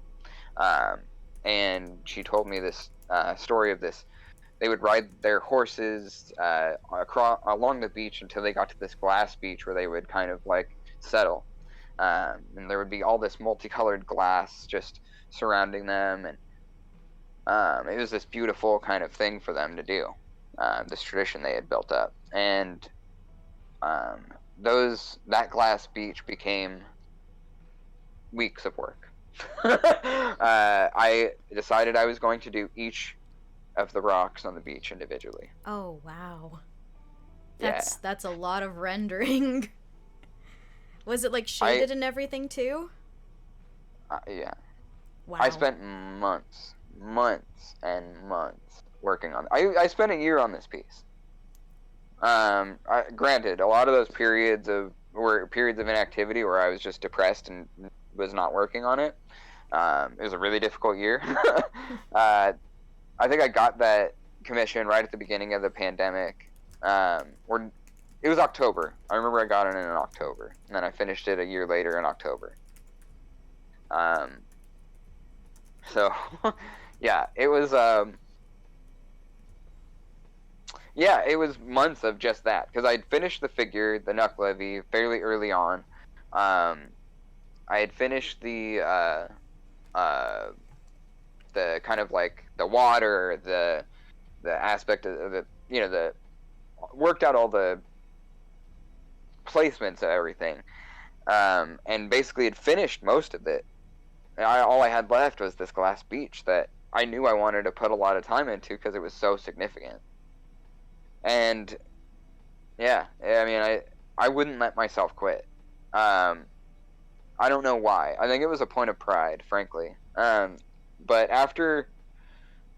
And she told me this story of this. They would ride their horses along the beach until they got to this glass beach where they would kind of like settle. And there would be all this multicolored glass just surrounding them, and it was this beautiful kind of thing for them to do, this tradition they had built up. And that glass beach became weeks of work. I decided I was going to do each of the rocks on the beach individually. Oh, wow. Yeah. That's a lot of rendering. Was it like shaded and everything too? Yeah. Wow. I spent months and months working on it. I spent a year on this piece. Granted, a lot of those periods were periods of inactivity where I was just depressed and was not working on it. It was a really difficult year. I think I got that commission right at the beginning of the pandemic. Or it was October. I remember I got it in October, and then I finished it a year later in October. So, yeah, it was. Yeah, it was months of just that because I'd finished the figure, the Nuck Levy, fairly early on, I had finished the kind of like the water, the aspect of the, the worked out all the placements of everything, and basically had finished most of it. All I had left was this glass beach that I knew I wanted to put a lot of time into because it was so significant. And yeah, I mean, I wouldn't let myself quit. I don't know why. I think it was a point of pride, frankly. But after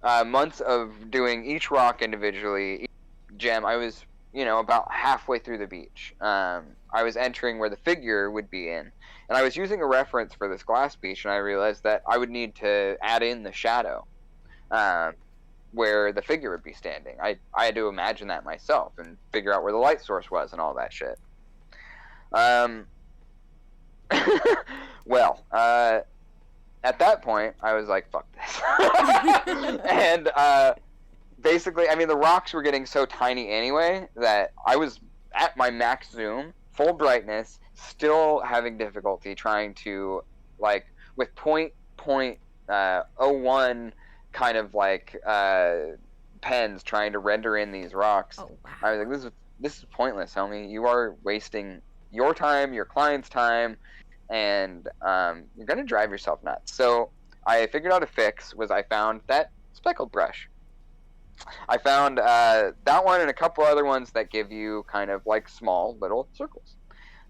months of doing each rock individually, each gem, I was, about halfway through the beach. I was entering where the figure would be in. And I was using a reference for this glass beach, and I realized that I would need to add in the shadow where the figure would be standing. I had to imagine that myself and figure out where the light source was and all that shit. Well, at that point, I was like, fuck this. And basically, I mean, the rocks were getting so tiny anyway that I was at my max zoom, full brightness, still having difficulty trying to, like, with .01 kind of, like, pens trying to render in these rocks. Oh, wow. I was like, this is pointless, homie. You are wasting your time, your client's time, and you're going to drive yourself nuts. So I figured out a fix was I found that speckled brush. I found that one and a couple other ones that give you kind of like small little circles.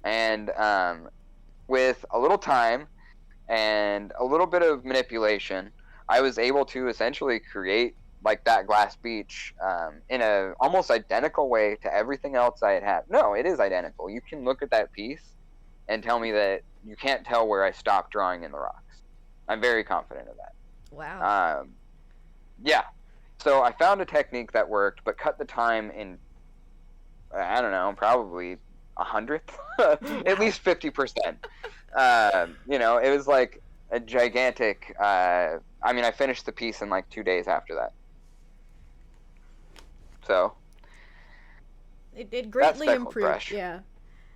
And with a little time and a little bit of manipulation, I was able to essentially create like that glass beach in a almost identical way to everything else I had. No, it is identical. You can look at that piece and tell me that you can't tell where I stopped drawing in the rocks. I'm very confident of that. Wow. Yeah. So I found a technique that worked, but cut the time in, I don't know, probably 100th, at least 50%. It was like a gigantic. I mean, I finished the piece in like 2 days after that. So it greatly improved. Brush. Yeah.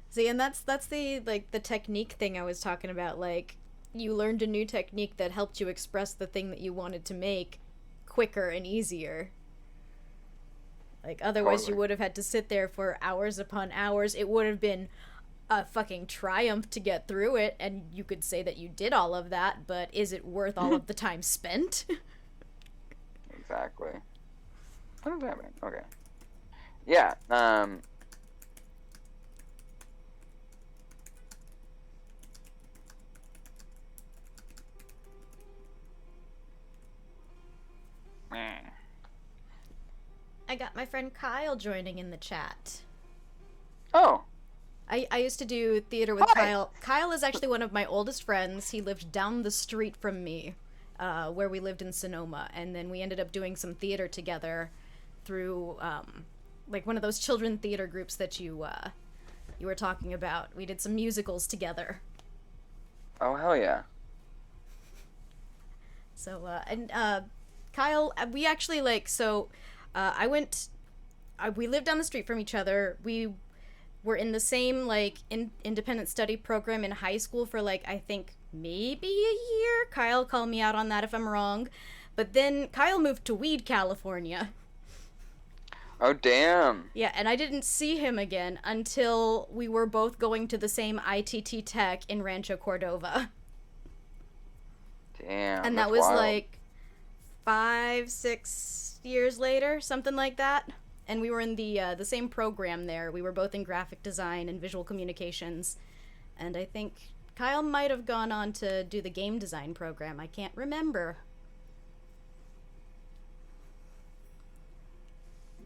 See, and that's the the technique thing I was talking about. Like, you learned a new technique that helped you express the thing that you wanted to make quicker and easier. Like, otherwise Totally. You would have had to sit there for hours upon hours. It would have been a fucking triumph to get through it, and you could say that you did all of that, but is it worth all of the time spent? Exactly. What is happening? Okay. Yeah. I got my friend Kyle joining in the chat. Oh. I used to do theater with Hi. Kyle. Kyle is actually one of my oldest friends. He lived down the street from me, where we lived in Sonoma, and then we ended up doing some theater together through, like, one of those children theater groups that you were talking about. We did some musicals together. Oh, hell yeah. So, Kyle, we actually, we lived down the street from each other. We were in the same, independent study program in high school for, I think maybe a year. Kyle, call me out on that if I'm wrong. But then Kyle moved to Weed, California. Oh, damn. Yeah, and I didn't see him again until we were both going to the same ITT Tech in Rancho Cordova. Damn. And that that's was wild. 5-6 years later, something like that. And we were in the same program there. We were both in graphic design and visual communications. And I think Kyle might have gone on to do the game design program. I can't remember.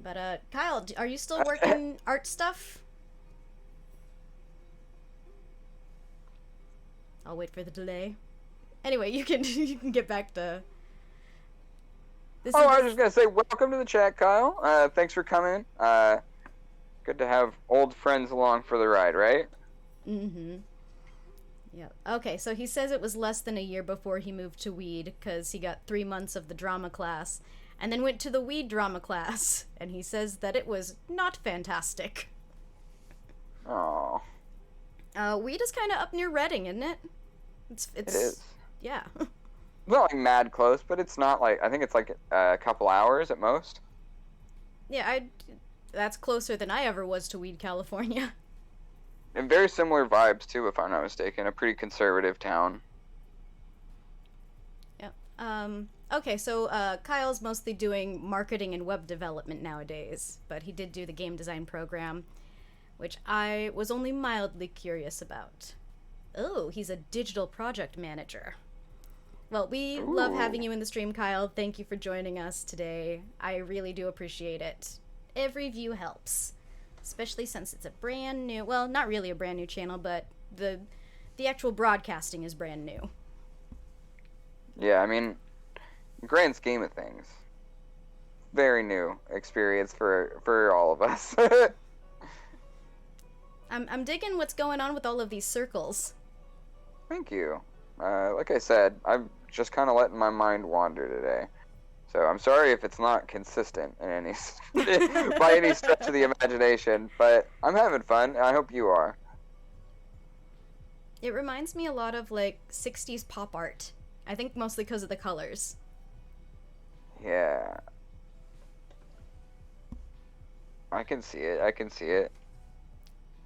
But, Kyle, are you still working art stuff? I'll wait for the delay. Anyway, you can get back to... I was just going to say, welcome to the chat, Kyle. Thanks for coming. Good to have old friends along for the ride, right? Mm-hmm. Yeah. Okay, so he says it was less than a year before he moved to Weed, because he got 3 months of the drama class, and then went to the Weed drama class, and he says that it was not fantastic. Oh. Weed is kind of up near Reading, isn't it? It's It is. yeah. It's not like mad close, but it's not like, I think it's like a couple hours at most. Yeah, that's closer than I ever was to Weed, California. And very similar vibes too, if I'm not mistaken. A pretty conservative town. Yep. Okay, so Kyle's mostly doing marketing and web development nowadays, but he did do the game design program, which I was only mildly curious about. Oh, he's a digital project manager. Well, we love having you in the stream, Kyle. Thank you for joining us today. I really do appreciate it. Every view helps, especially since it's a brand new, well, not really a brand new channel, but the actual broadcasting is brand new. Yeah, I mean, grand scheme of things, very new experience for all of us. I'm digging what's going on with all of these circles. Thank you. Like I said, I'm just kind of letting my mind wander today. So I'm sorry if it's not consistent in any by any stretch of the imagination, but I'm having fun, and I hope you are. It reminds me a lot of, like, 60s pop art. I think mostly because of the colors. Yeah. I can see it. I can see it.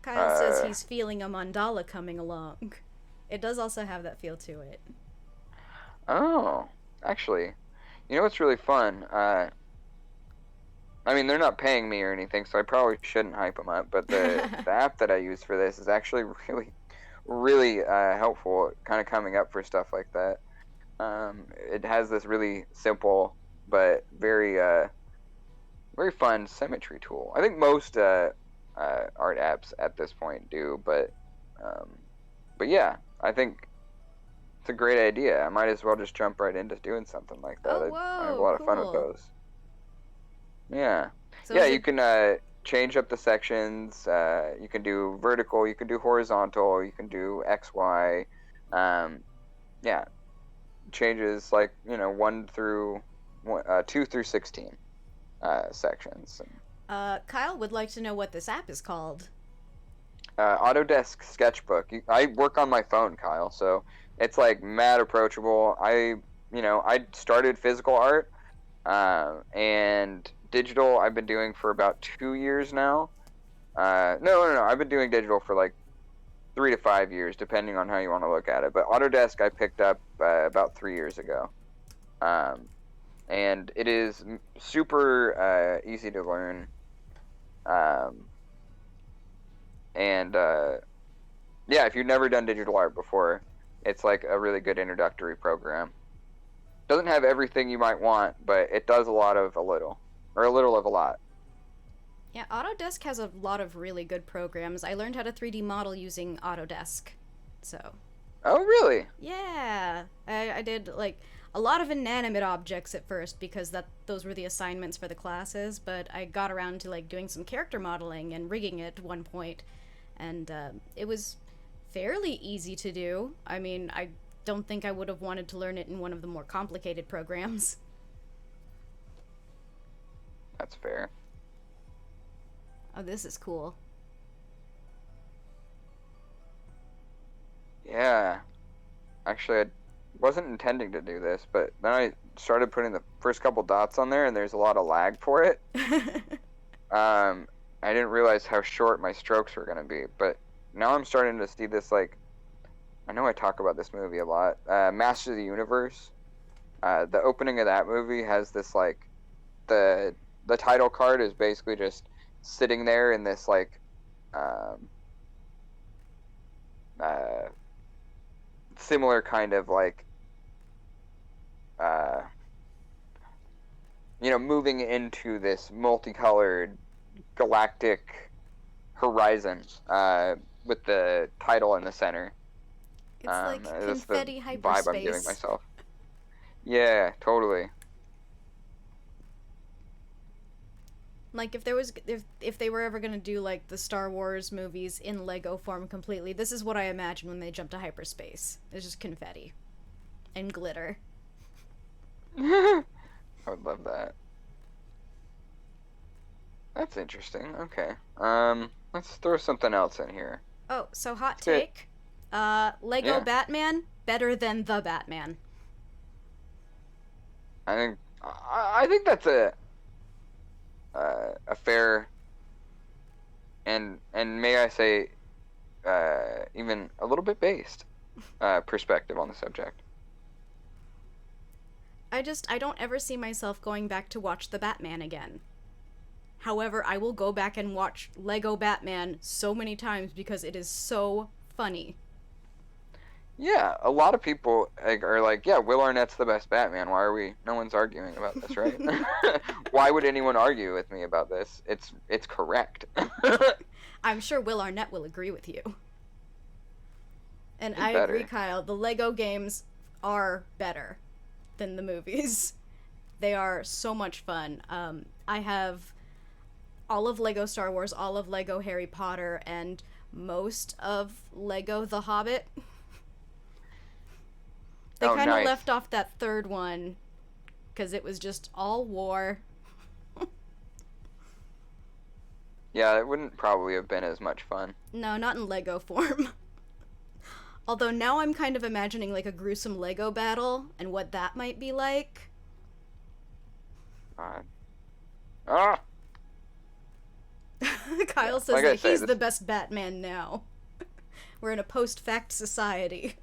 Kyle says he's feeling a mandala coming along. It does also have that feel to it. Oh, actually, you know what's really fun? I mean, they're not paying me or anything, so I probably shouldn't hype them up, but the app that I use for this is actually really helpful, kind of coming up for stuff like that. It has this really simple but very fun symmetry tool. I think most art apps at this point do, but yeah, I think it's a great idea. I might as well just jump right into doing something like that. Oh, whoa, I have a lot of fun with cool. those. Yeah. So yeah, you can change up the sections. You can do vertical, you can do horizontal, you can do X, Y. Yeah. Changes like, 2 through 16 sections. Kyle would like to know what this app is called. Autodesk Sketchbook. I work on my phone, Kyle, so it's like mad approachable. I started physical art and digital I've been doing for about 2 years now. No. I've been doing digital for like 3 to 5 years, depending on how you want to look at it. But Autodesk I picked up about 3 years ago. And it is super easy to learn. Yeah, if you've never done digital art before, it's like a really good introductory program. Doesn't have everything you might want, but it does a lot of a little, or a little of a lot. Yeah, Autodesk has a lot of really good programs. I learned how to 3D model using Autodesk, so. Oh, really? Yeah, I did like a lot of inanimate objects at first because those were the assignments for the classes, but I got around to like doing some character modeling and rigging it at one point, and it was fairly easy to do. I mean, I don't think I would have wanted to learn it in one of the more complicated programs. That's fair. Oh, this is cool. Yeah. Actually, I wasn't intending to do this, but then I started putting the first couple dots on there, and there's a lot of lag for it. I didn't realize how short my strokes were going to be, but now I'm starting to see this, like, I know I talk about this movie a lot, Masters of the Universe. The opening of that movie has this, like, the title card is basically just sitting there in this, like, similar kind of, like, moving into this multicolored galactic horizon with the title in the center. It's like confetti hyperspace. Vibe I'm giving myself. Yeah, totally. Like if they were ever gonna do like the Star Wars movies in Lego form completely, this is what I imagine when they jump to hyperspace. It's just confetti and glitter. I would love that. That's interesting. Okay. Let's throw something else in here. Oh, so hot take. Lego Yeah. Batman, better than the Batman? I think that's a fair and may I say even a little bit based perspective on the subject. I don't ever see myself going back to watch the Batman again. However, I will go back and watch Lego Batman so many times because it is so funny. Yeah, a lot of people are like, yeah, Will Arnett's the best Batman. Why are we? No one's arguing about this, right? Why would anyone argue with me about this? It's correct. I'm sure Will Arnett will agree with you. And I better. agree, Kyle. The Lego games are better than the movies. They are so much fun. I have all of Lego Star Wars, all of Lego Harry Potter, and most of Lego The Hobbit. They kind of nice. left off that third one because it was just all war. Yeah, it wouldn't probably have been as much fun. No, not in Lego form. Although now I'm kind of imagining like a gruesome Lego battle and what that might be like. Kyle says like that he's the best Batman now. We're in a post-fact society.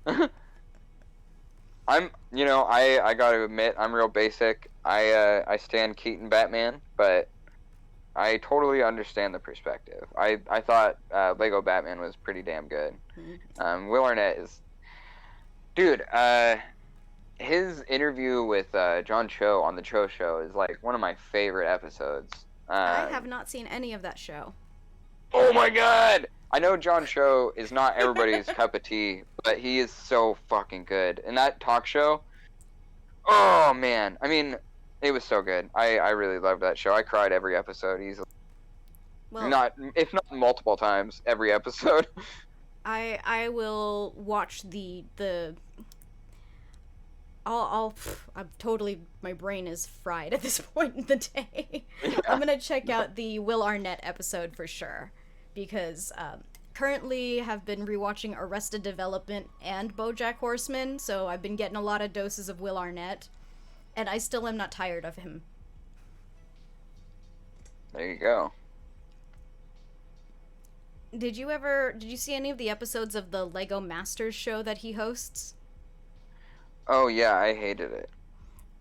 I gotta admit, I'm real basic. I stand Keaton Batman, but I totally understand the perspective. I thought Lego Batman was pretty damn good. Mm-hmm. Will Arnett is... Dude, his interview with John Cho on the Cho Show is like one of my favorite episodes. I have not seen any of that show. Oh my god! I know John Cho is not everybody's cup of tea, but he is so fucking good. And that talk show, oh man, I mean, it was so good. I really loved that show. I cried every episode easily. Well, if not multiple times, every episode. I will watch the I'm totally, my brain is fried at this point in the day. Yeah. I'm gonna check out the Will Arnett episode for sure, because currently have been rewatching Arrested Development and BoJack Horseman, so I've been getting a lot of doses of Will Arnett, and I still am not tired of him. There you go. Did you see any of the episodes of the Lego Masters show that he hosts? Oh yeah, I hated it.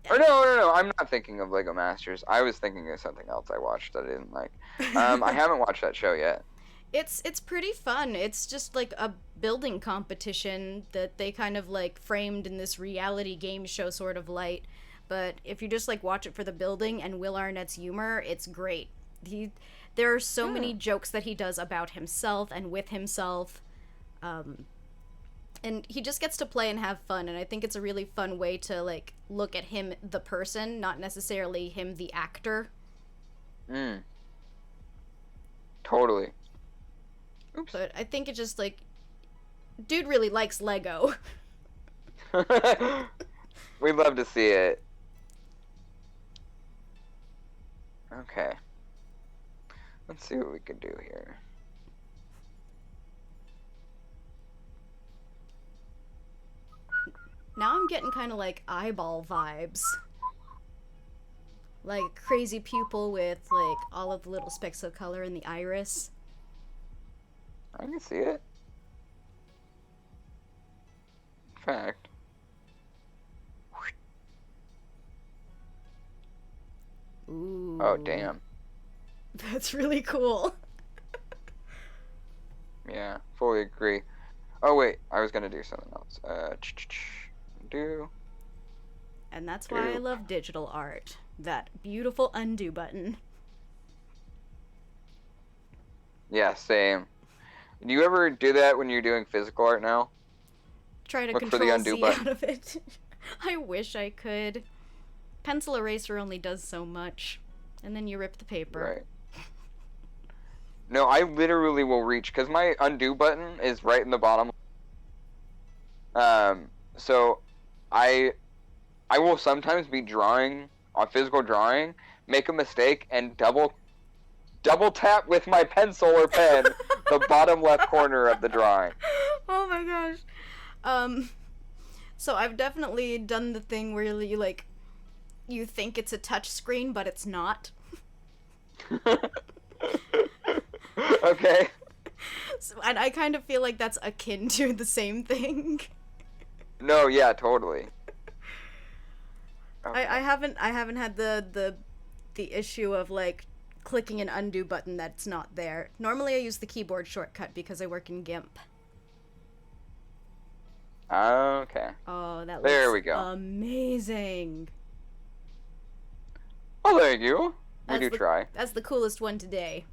Or no, I'm not thinking of Lego Masters. I was thinking of something else I watched that I didn't like. I haven't watched that show yet. It's pretty fun. It's just like a building competition that they kind of like framed in this reality game show sort of light. But if you just like watch it for the building and Will Arnett's humor, it's great. There are so many jokes that he does about himself and with himself. And he just gets to play and have fun, and I think it's a really fun way to, like, look at him, the person, not necessarily him, the actor. Totally. Oops. But I think it just, like, dude really likes Lego. We'd love to see it. Okay. Let's see what we can do here. Now I'm getting kind of like eyeball vibes. Like crazy pupil with like all of the little specks of color in the iris. I can see it. In fact. Ooh. Oh, damn. That's really cool. Yeah, fully agree. Oh, wait. I was going to do something else. And that's why I love digital art. That beautiful undo button. Yeah, same. Do you ever do that when you're doing physical art now? Try to Look control for the undo Z button. out of it. I wish I could. Pencil eraser only does so much. And then you rip the paper. Right. No, I literally will reach, because my undo button is right in the bottom. So I will sometimes be drawing, on physical drawing, make a mistake, and double tap with my pencil or pen the bottom left corner of the drawing. Oh my gosh. So I've definitely done the thing where you, like, you think it's a touch screen, but it's not. Okay. So, and I kind of feel like that's akin to the same thing. No, yeah, totally. Okay. I haven't had the issue of, like, clicking an undo button that's not there. Normally I use the keyboard shortcut because I work in GIMP. Okay. Oh, that looks there we go. Amazing. Oh, thank you. We do try. That's the coolest one today.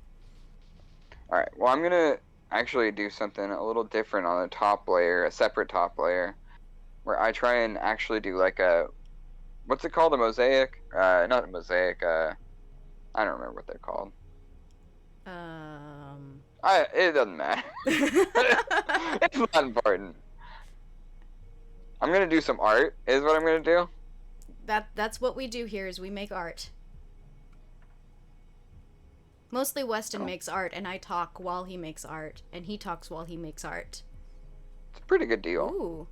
Alright, well, I'm gonna actually do something a little different on the top layer, a separate top layer, where I try and actually do like a, what's it called, a mosaic? Not a mosaic, I don't remember what they're called. It doesn't matter. It's not important. I'm gonna do some art, is what I'm gonna do. That's what we do here, is we make art. Mostly Weston makes art, and I talk while he makes art, and he talks while he makes art. It's a pretty good deal. Ooh.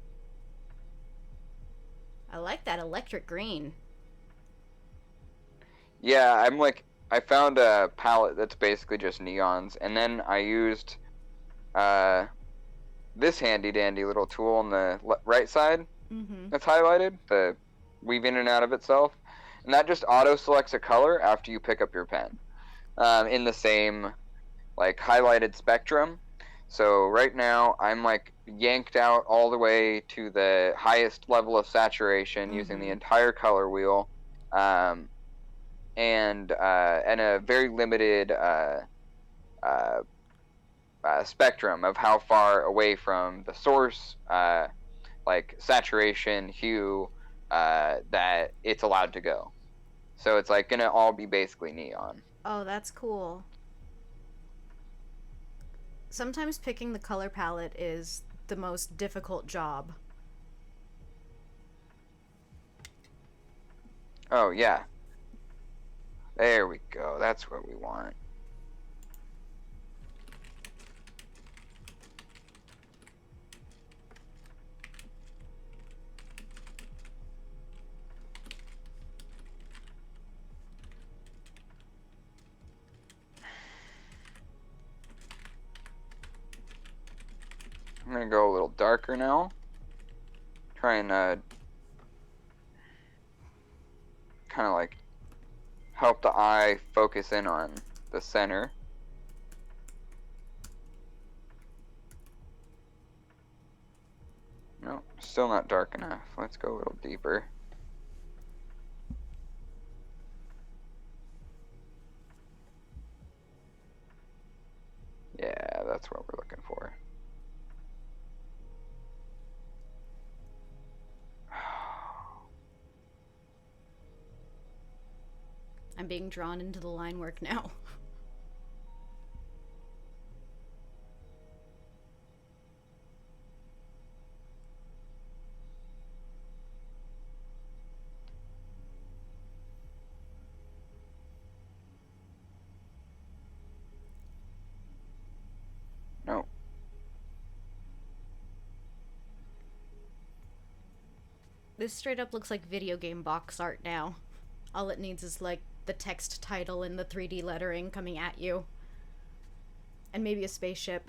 I like that electric green. Yeah, I found a palette that's basically just neons, and then I used this handy dandy little tool on the right side that's highlighted, the weave in and out of itself, and that just auto selects a color after you pick up your pen. In the same, like, highlighted spectrum. So right now, I'm, like, yanked out all the way to the highest level of saturation using the entire color wheel, and a very limited spectrum of how far away from the source, like, saturation, hue, that it's allowed to go. So it's, like, gonna all be basically neon. Oh, that's cool. Sometimes picking the color palette is the most difficult job. Oh, yeah. There we go. That's what we want. I'm gonna go a little darker now. Try and kind of like help the eye focus in on the center. No, still not dark enough. Let's go a little deeper. Yeah, that's what we're looking for. I'm being drawn into the line work now. No. This straight up looks like video game box art now. All it needs is, like, the text title and the 3D lettering coming at you. And maybe a spaceship.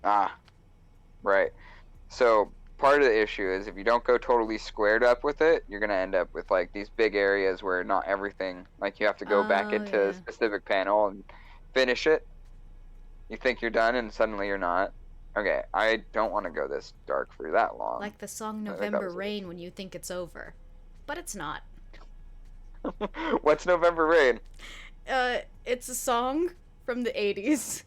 Ah, right. So part of the issue is if you don't go totally squared up with it, you're gonna end up with like these big areas where not everything, like you have to go back into a specific panel and finish it. You think you're done and suddenly you're not. Okay, I don't want to go this dark for that long. Like the song November Rain when you think it's over. But it's not. What's November Rain? It's a song from the 80s.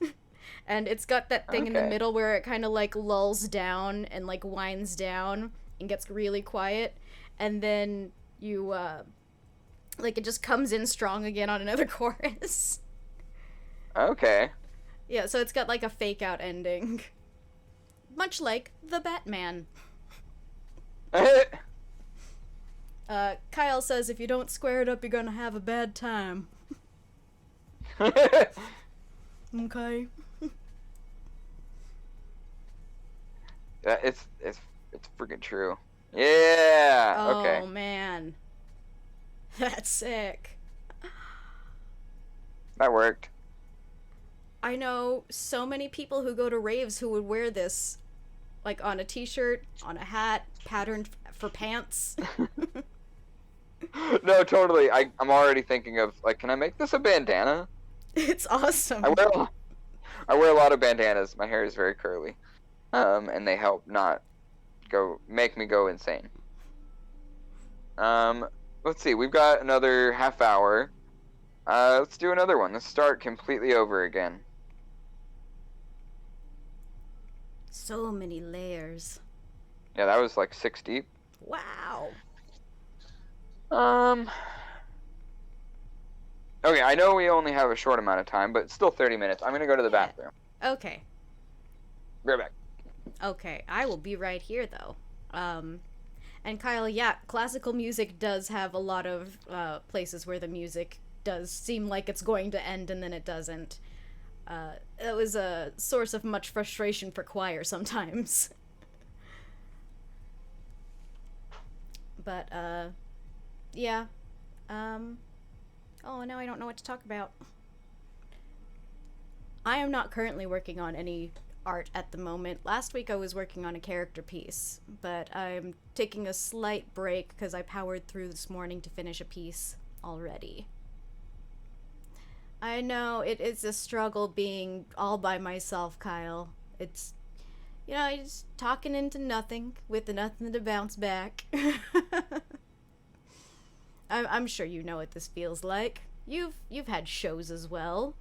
And it's got that thing in the middle where it kind of like lulls down and like winds down and gets really quiet. And then you, like it just comes in strong again on another chorus. Okay. Yeah, so it's got like a fake out ending. Much like the Batman. Kyle says if you don't square it up, you're gonna have a bad time. Okay. Yeah, it's freaking true. Yeah. Oh, Okay. man. That's sick. That worked. I know so many people who go to raves who would wear this, like, on a t-shirt, on a hat, patterned for pants. No, totally. I'm already thinking of, like, can I make this a bandana? It's awesome. I wear a lot of bandanas. My hair is very curly. And they help not make me go insane. Let's see. We've got another half hour. Let's do another one. Let's start completely over again. So many layers. Yeah, that was like 6 deep. Wow. Okay, I know we only have a short amount of time, but it's still 30 minutes. I'm gonna go to the bathroom. Okay. Be right back. Okay, I will be right here, though. And Kyle, yeah, classical music does have a lot of places where the music does seem like it's going to end and then it doesn't. It was a source of much frustration for choir sometimes. But, yeah. Oh, now I don't know what to talk about. I am not currently working on any art at the moment. Last week I was working on a character piece, but I'm taking a slight break because I powered through this morning to finish a piece already. I know, it is a struggle being all by myself, Kyle. It's, you know, you're just talking into nothing with nothing to bounce back. I'm sure you know what this feels like. You've had shows as well.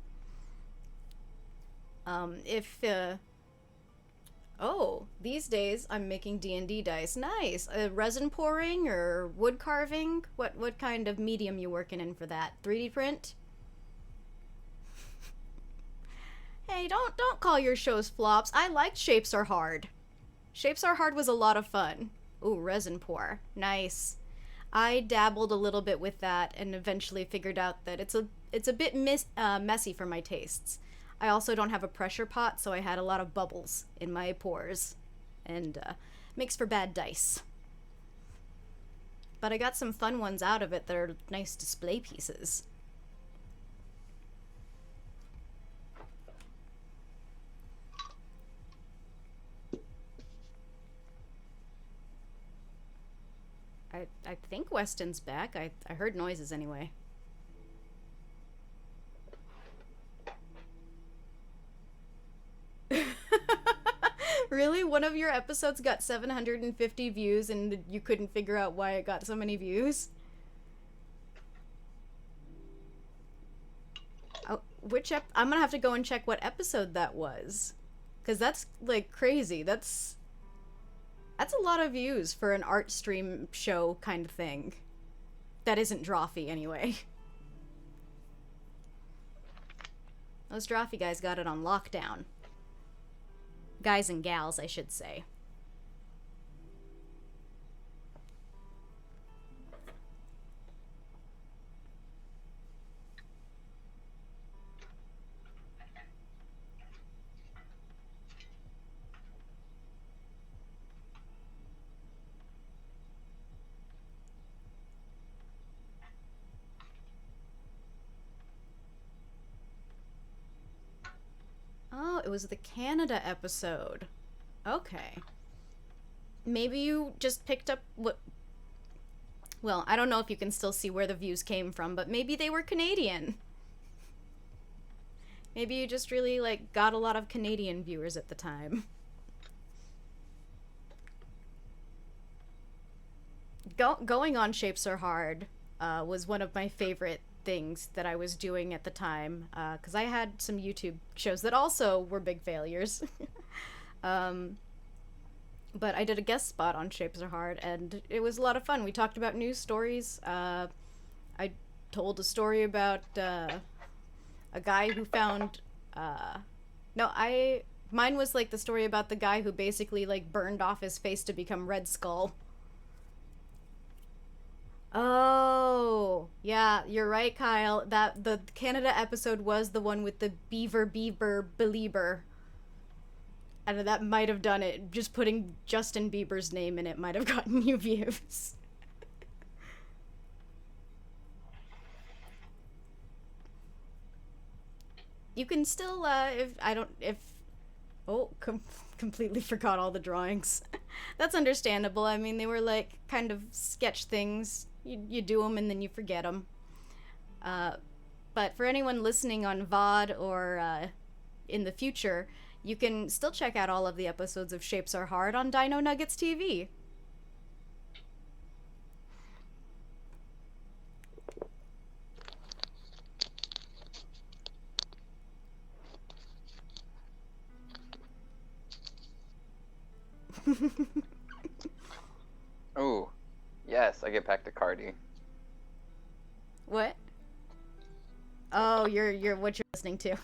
Oh, these days I'm making D&D dice. Nice. Resin pouring or wood carving? What kind of medium you working in for that? 3D print? Hey, don't call your shows flops. I liked Shapes Are Hard. Shapes Are Hard was a lot of fun. Ooh, resin pour. Nice. I dabbled a little bit with that and eventually figured out that it's a bit messy for my tastes. I also don't have a pressure pot, so I had a lot of bubbles in my pores, and makes for bad dice. But I got some fun ones out of it that are nice display pieces. I think Weston's back. I heard noises anyway. Really? One of your episodes got 750 views and you couldn't figure out why it got so many views? Oh, I'm gonna have to go and check what episode that was. 'Cause that's, like, crazy. That's a lot of views for an art stream show kind of thing. That isn't Drawfee, anyway. Those Drawfee guys got it on lockdown. Guys and gals, I should say. Oh, it was the Canada episode. Okay. Maybe you just picked up what... Well, I don't know if you can still see where the views came from, but maybe they were Canadian. Maybe you just really, like, got a lot of Canadian viewers at the time. Going on Shapes Are Hard was one of my favorite things that I was doing at the time, because I had some YouTube shows that also were big failures. But I did a guest spot on Shapes Are Hard, and it was a lot of fun. We talked about news stories. I told a story about a guy who found... Mine was, like, the story about the guy who basically, like, burned off his face to become Red Skull. Oh, yeah, you're right, Kyle. That the Canada episode was the one with the Beaver Belieber. And that might have done it. Just putting Justin Bieber's name in it might have gotten you views. You can still, completely forgot all the drawings. That's understandable. I mean, they were like kind of sketch things. You do them and then you forget them. But for anyone listening on VOD or in the future, you can still check out all of the episodes of Shapes Are Hard on Dino Nuggets TV. Oh, yes, I get back to Cardi. What? Oh, you're what you're listening to.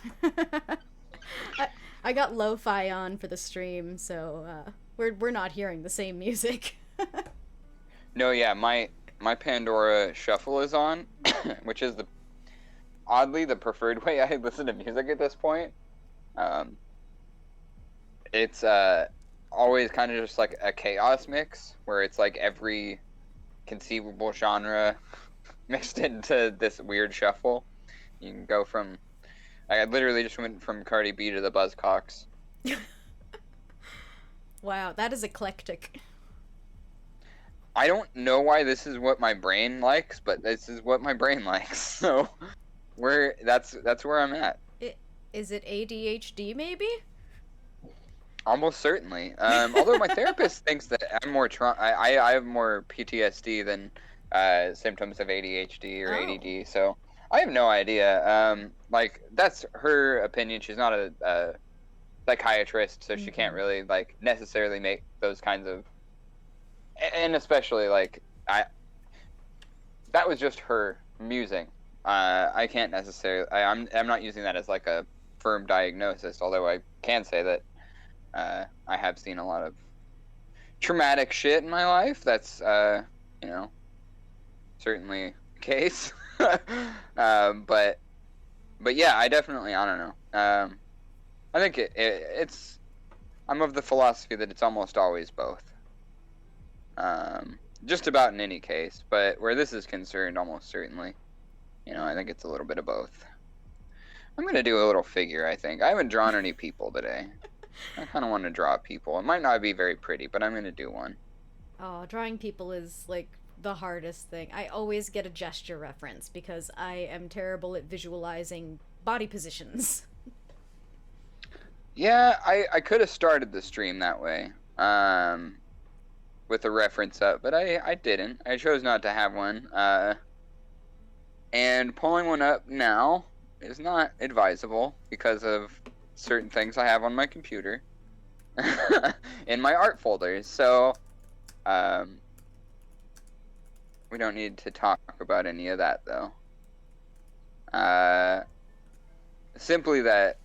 I got lo-fi on for the stream, so we're not hearing the same music. No, yeah, my Pandora shuffle is on, which is oddly the preferred way I listen to music at this point. It's always kind of just like a chaos mix where it's like every conceivable genre mixed into this weird shuffle. You can go from I literally just went from Cardi B to the Buzzcocks. Wow, that is eclectic. I don't know why this is what my brain likes, but this is what my brain likes. So that's where I'm at. Is it ADHD maybe? Almost certainly. Although my therapist thinks that I'm more I have more PTSD than symptoms of ADHD or ADD. So I have no idea. Like that's her opinion. She's not a psychiatrist, so she can't really like necessarily make those kinds of. And especially like that was just her musing. I can't necessarily. I'm not using that as like a firm diagnosis. Although I can say that I have seen a lot of traumatic shit in my life. That's certainly the case. But yeah, I don't know. I think it's. I'm of the philosophy that it's almost always both. Just about in any case, but where this is concerned, almost certainly. I think it's a little bit of both. I'm gonna do a little figure, I think. I haven't drawn any people today. I kind of want to draw people. It might not be very pretty, but I'm gonna do one. Oh, drawing people is like the hardest thing. I always get a gesture reference because I am terrible at visualizing body positions. Yeah, I could have started the stream that way. With a reference up, but I didn't. I chose not to have one. And pulling one up now is not advisable because of certain things I have on my computer in my art folders. So, we don't need to talk about any of that though. Simply that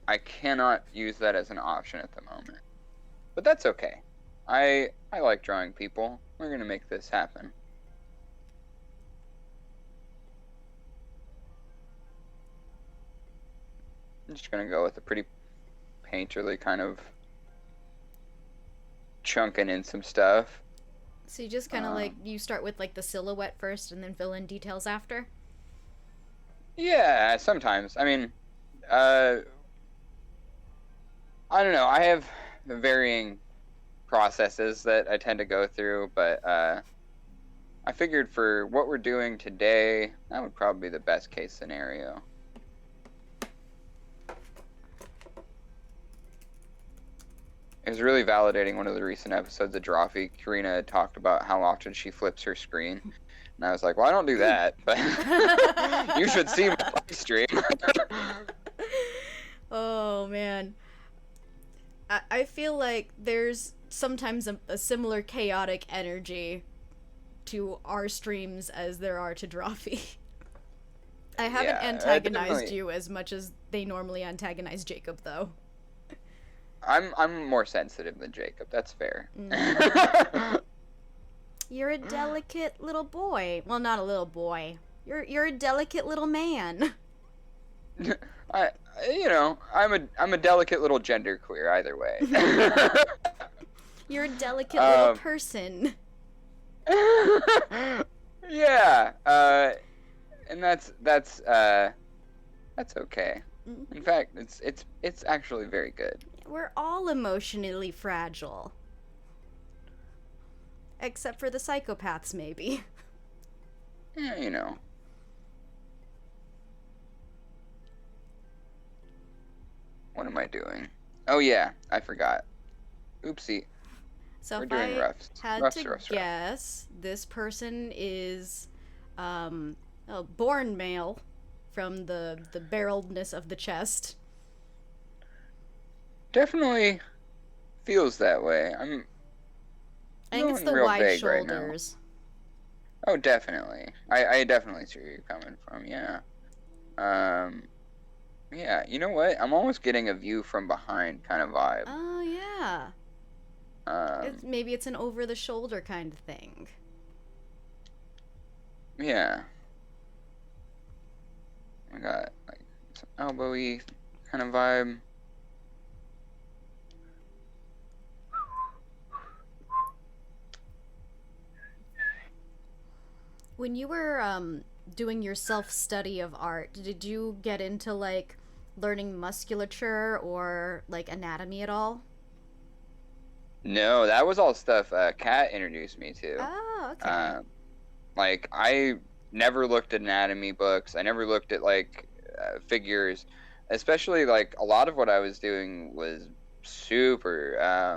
I cannot use that as an option at the moment. But that's okay. I like drawing people. We're gonna make this happen. I'm just gonna go with a pretty painterly kind of chunking in some stuff. So you just kind of like, you start with like the silhouette first and then fill in details after? Yeah, sometimes. I mean, I don't know. I have varying processes that I tend to go through, but I figured for what we're doing today, that would probably be the best case scenario. It was really validating one of the recent episodes of Drawfee. Karina talked about how often she flips her screen. And I was like, well, I don't do that, but you should see my live stream. Oh, man. I feel like there's sometimes a similar chaotic energy to our streams as there are to Drawfee. I haven't antagonized you as much as they normally antagonize Jacob, though. I'm more sensitive than Jacob. That's fair. You're a delicate little boy. Well, not a little boy. You're a delicate little man. I, I'm a delicate little genderqueer either way. You're a delicate little person. Yeah, and that's okay. In fact, it's actually very good. We're all emotionally fragile. Except for the psychopaths, maybe. Yeah, What am I doing? Oh yeah, I forgot. Oopsie. So We're if doing I roughs. had Roughs, to roughs. guess, this person is born male from the barreledness of the chest. Definitely feels that way. I think it's the wide shoulders. Right, oh, definitely. I definitely see where you're coming from. Yeah. Yeah. You know what? I'm almost getting a view from behind kind of vibe. Oh yeah. Maybe it's an over the shoulder kind of thing. Yeah. I got like some elbowy kind of vibe. When you were doing your self-study of art, did you get into like learning musculature or like anatomy at all? No, that was all stuff Kat introduced me to. Oh, okay. Like I never looked at anatomy books. I never looked at like figures, especially like a lot of what I was doing was super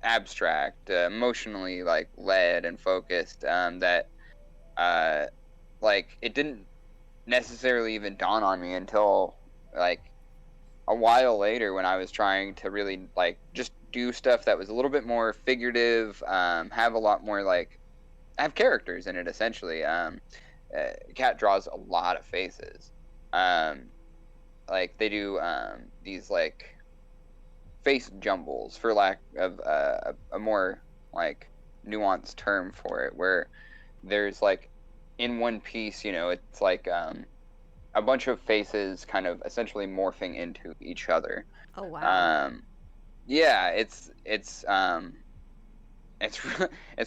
abstract, emotionally like led and focused. That like it didn't necessarily even dawn on me until like a while later when I was trying to really like just do stuff that was a little bit more figurative, have a lot more like have characters in it essentially. Cat draws a lot of faces. Like they do these like face jumbles for lack of a more like nuanced term for it, where there's like in one piece, it's like a bunch of faces kind of essentially morphing into each other. Oh wow. Yeah, it's it's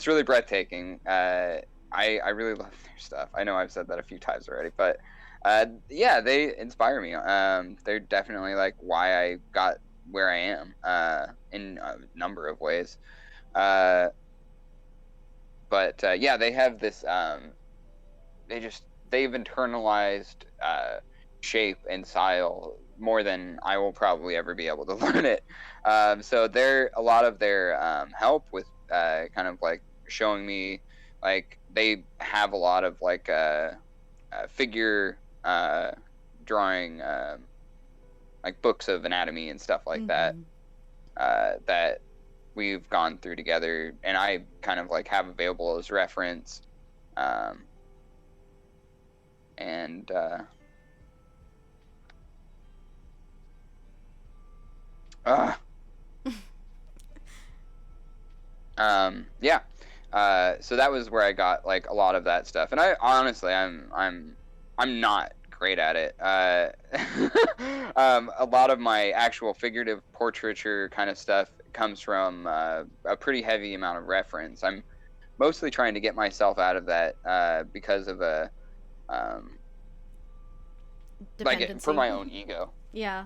really breathtaking. I really love their stuff. I know I've said that a few times already, but yeah, they inspire me. They're definitely like why I got where I am in a number of ways. But yeah, they have this. They've internalized shape and style more than I will probably ever be able to learn it. So a lot of their help with kind of like showing me, like they have a lot of like figure drawing, like books of anatomy and stuff like that that we've gone through together, and I kind of like have available as reference. And yeah. So that was where I got like a lot of that stuff, and I honestly, I'm not great at it. A lot of my actual figurative portraiture kind of stuff comes from a pretty heavy amount of reference. I'm mostly trying to get myself out of that because of like for my own ego. Yeah.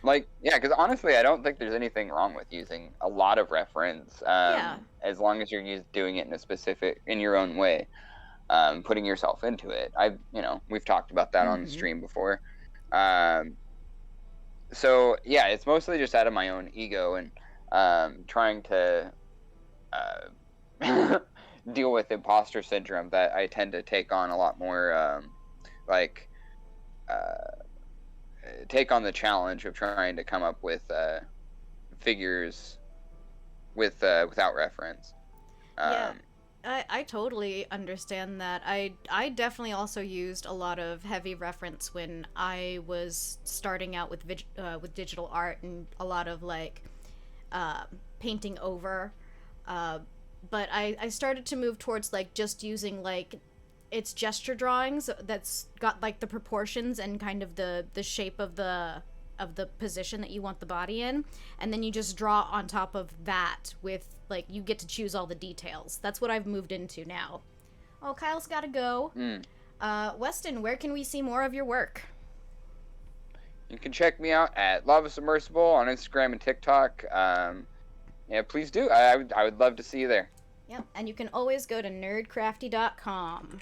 Like, yeah, because honestly, I don't think there's anything wrong with using a lot of reference, as long as you're doing it in your own way, putting yourself into it. We've talked about that on the stream before. So yeah, it's mostly just out of my own ego and trying to deal with imposter syndrome that I tend to take on a lot more, take on the challenge of trying to come up with figures without reference. Yeah, I totally understand that. I definitely also used a lot of heavy reference when I was starting out with digital art, and a lot of like painting over but I started to move towards, like, just using, like, it's gesture drawings that's got, like, the proportions and kind of the shape of the position that you want the body in, and then you just draw on top of that with, like, you get to choose all the details. That's what I've moved into now. Oh, Kyle's gotta go. Weston, where can we see more of your work? You can check me out at Lava Submersible on Instagram and TikTok. Yeah, please do. I would love to see you there. Yep, and you can always go to nerdcrafty.com.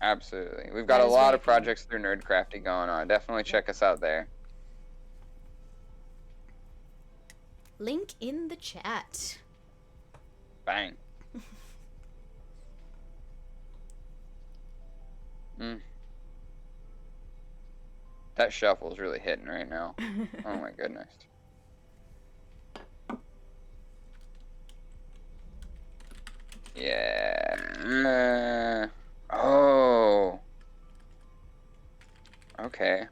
Absolutely. We've got a lot of projects through Nerdcrafty going on. Definitely check us out there. Link in the chat. Bang. That shuffle's really hitting right now. Oh my goodness. Yeah. Oh. Okay.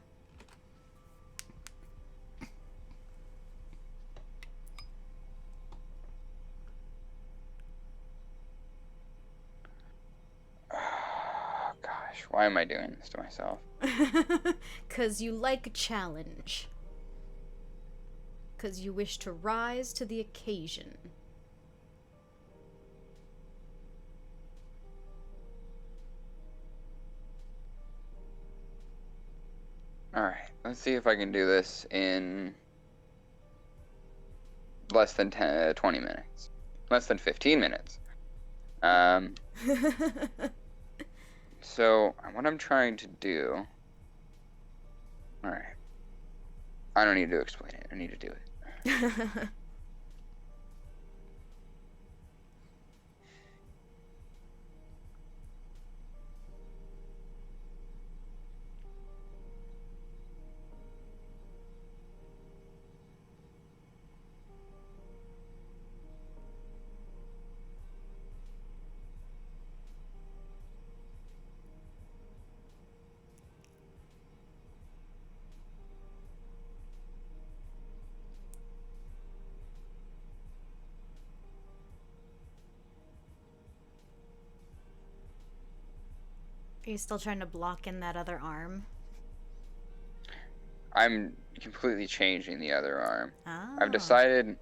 Gosh, why am I doing this to myself? 'Cause you like a challenge. 'Cause you wish to rise to the occasion. Alright, let's see if I can do this in less than 20 minutes. Less than 15 minutes. So, what I'm trying to do... Alright. I don't need to explain it. I need to do it. Are you still trying to block in that other arm? I'm completely changing the other arm. Oh. I've decided...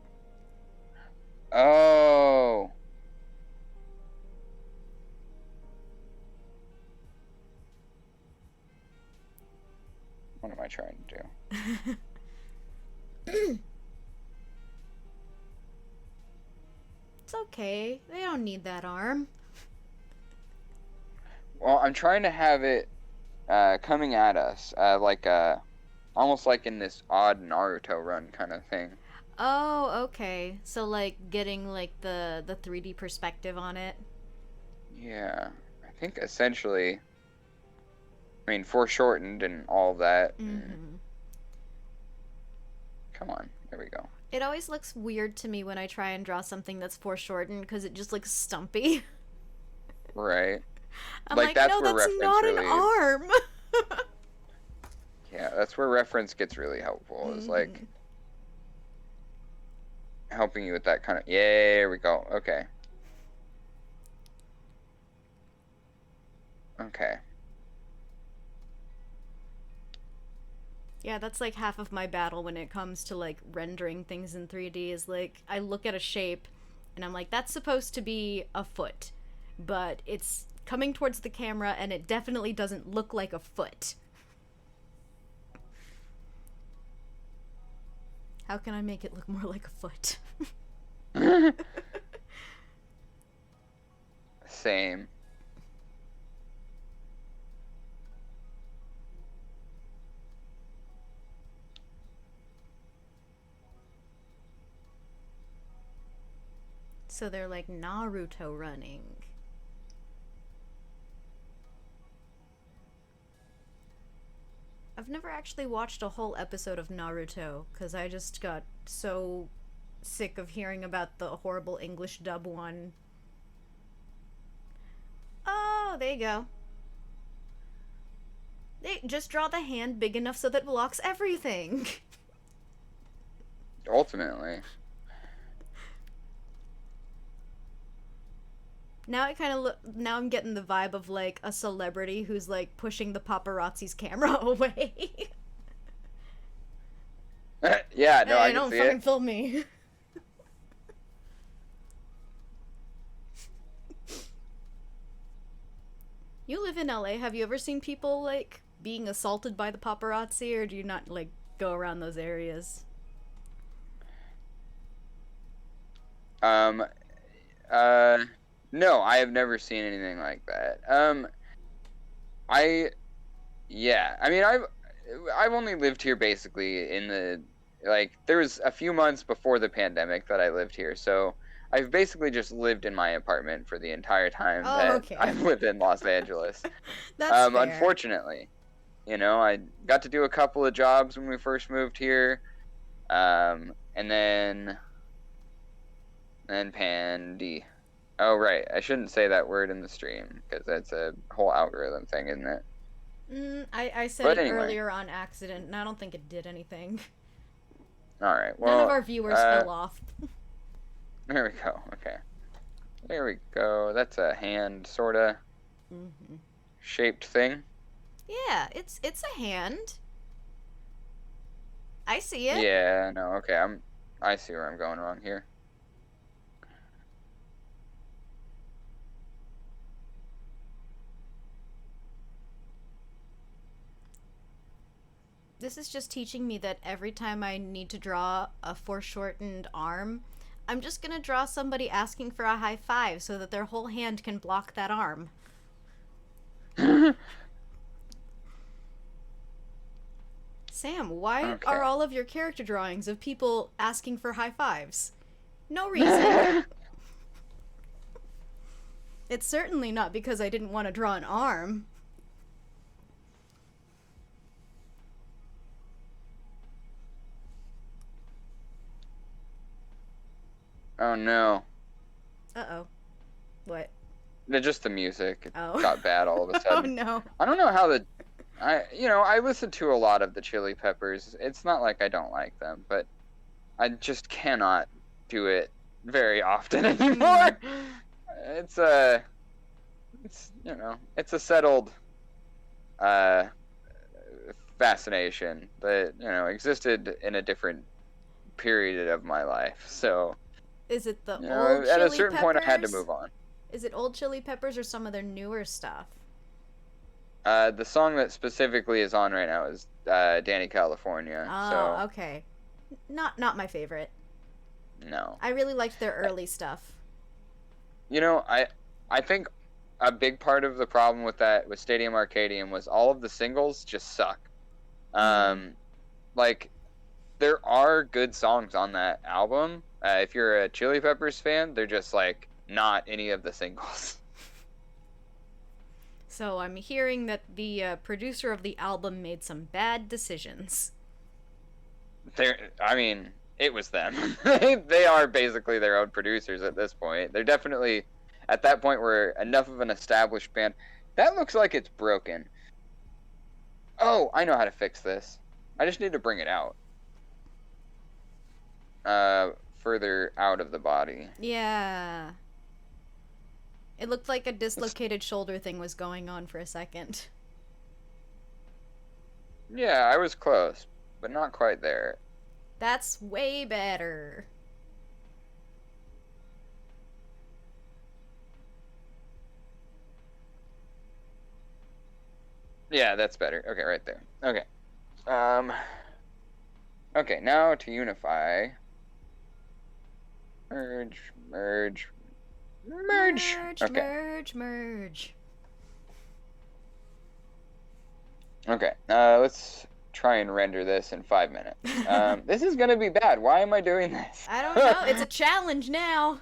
Oh! What am I trying to do? It's okay. They don't need that arm. Well, I'm trying to have it coming at us, almost like in this odd Naruto run kind of thing. Oh, okay. So, like, getting, like, the 3D perspective on it? Yeah. I think essentially... I mean, foreshortened and all that. Mm-hmm. Come on. There we go. It always looks weird to me when I try and draw something that's foreshortened, because it just looks stumpy. Right. I'm like, no, that's not an arm! Yeah, that's where reference gets really helpful. Is like helping you with that kind of. Yeah, there we go. Okay. Okay. Yeah, that's like half of my battle when it comes to like rendering things in 3D is like I look at a shape and I'm like, that's supposed to be a foot, but it's coming towards the camera and it definitely doesn't look like a foot. How can I make it look more like a foot? Same. So they're like Naruto running. I've never actually watched a whole episode of Naruto because I just got so sick of hearing about the horrible English dub one. Oh, there you go. They just draw the hand big enough so that it blocks everything. Ultimately. Now I kind of now I'm getting the vibe of like a celebrity who's like pushing the paparazzi's camera away. Yeah, no, Hey, I can don't see fucking it. film me. You live in LA. Have you ever seen people like being assaulted by the paparazzi, or do you not like go around those areas? Um, no, I have never seen anything like that. I, yeah, I mean, I've only lived here basically in the, like, there was a few months before the pandemic that I lived here, so I've basically just lived in my apartment for the entire time Oh, that okay. I've lived in Los Angeles. That's fair. Unfortunately, I got to do a couple of jobs when we first moved here, and then pandy. Oh, right. I shouldn't say that word in the stream because that's a whole algorithm thing, isn't it? I said But it anyway, earlier on accident, and I don't think it did anything. all right. None of Well, our viewers fell off. there we go. Okay. There we go. That's a hand sort of shaped thing. Yeah, it's a hand. I see it. Yeah, no, okay. I see where I'm going wrong here. This is just teaching me that every time I need to draw a foreshortened arm, I'm just gonna draw somebody asking for a high five so that their whole hand can block that arm. Sam, why Okay. are all of your character drawings of people asking for high fives? No reason. It's certainly not because I didn't want to draw an arm. Oh no. Uh-oh. What? Just the music. It Oh. got bad all of a Oh sudden. no. I don't know how I listen to a lot of the Chili Peppers. It's not like I don't like them, but I just cannot do it very often anymore. It's a settled uh fascination that, existed in a different period of my life. So, Is it the old at a Chili certain Peppers? point I had to move on. Is it old Chili Peppers or some of their newer stuff? The song that specifically is on right now is Danny California. Oh, So, okay. Not my favorite. no. I really liked their early stuff. I think a big part of the problem with Stadium Arcadium was all of the singles just suck. Like, there are good songs on that album. If you're a Chili Peppers fan, they're just like not any of the singles. So I'm hearing that the producer of the album made some bad decisions. It was them. They are basically their own producers at this point. They're definitely at that point were enough of an established band. That looks like it's broken. Oh, I know how to fix this. I just need to bring it out. Further out of the body. Yeah. It looked like a dislocated shoulder thing was going on for a second. Yeah, I was close, but not quite there. That's way better. Yeah, that's better. Okay, right there. Okay. Okay, now to unify. Merge. Merge, Okay. merge. Okay, let's try and render this in 5 minutes. This is gonna be bad. Why am I doing this? I don't know. It's a challenge now.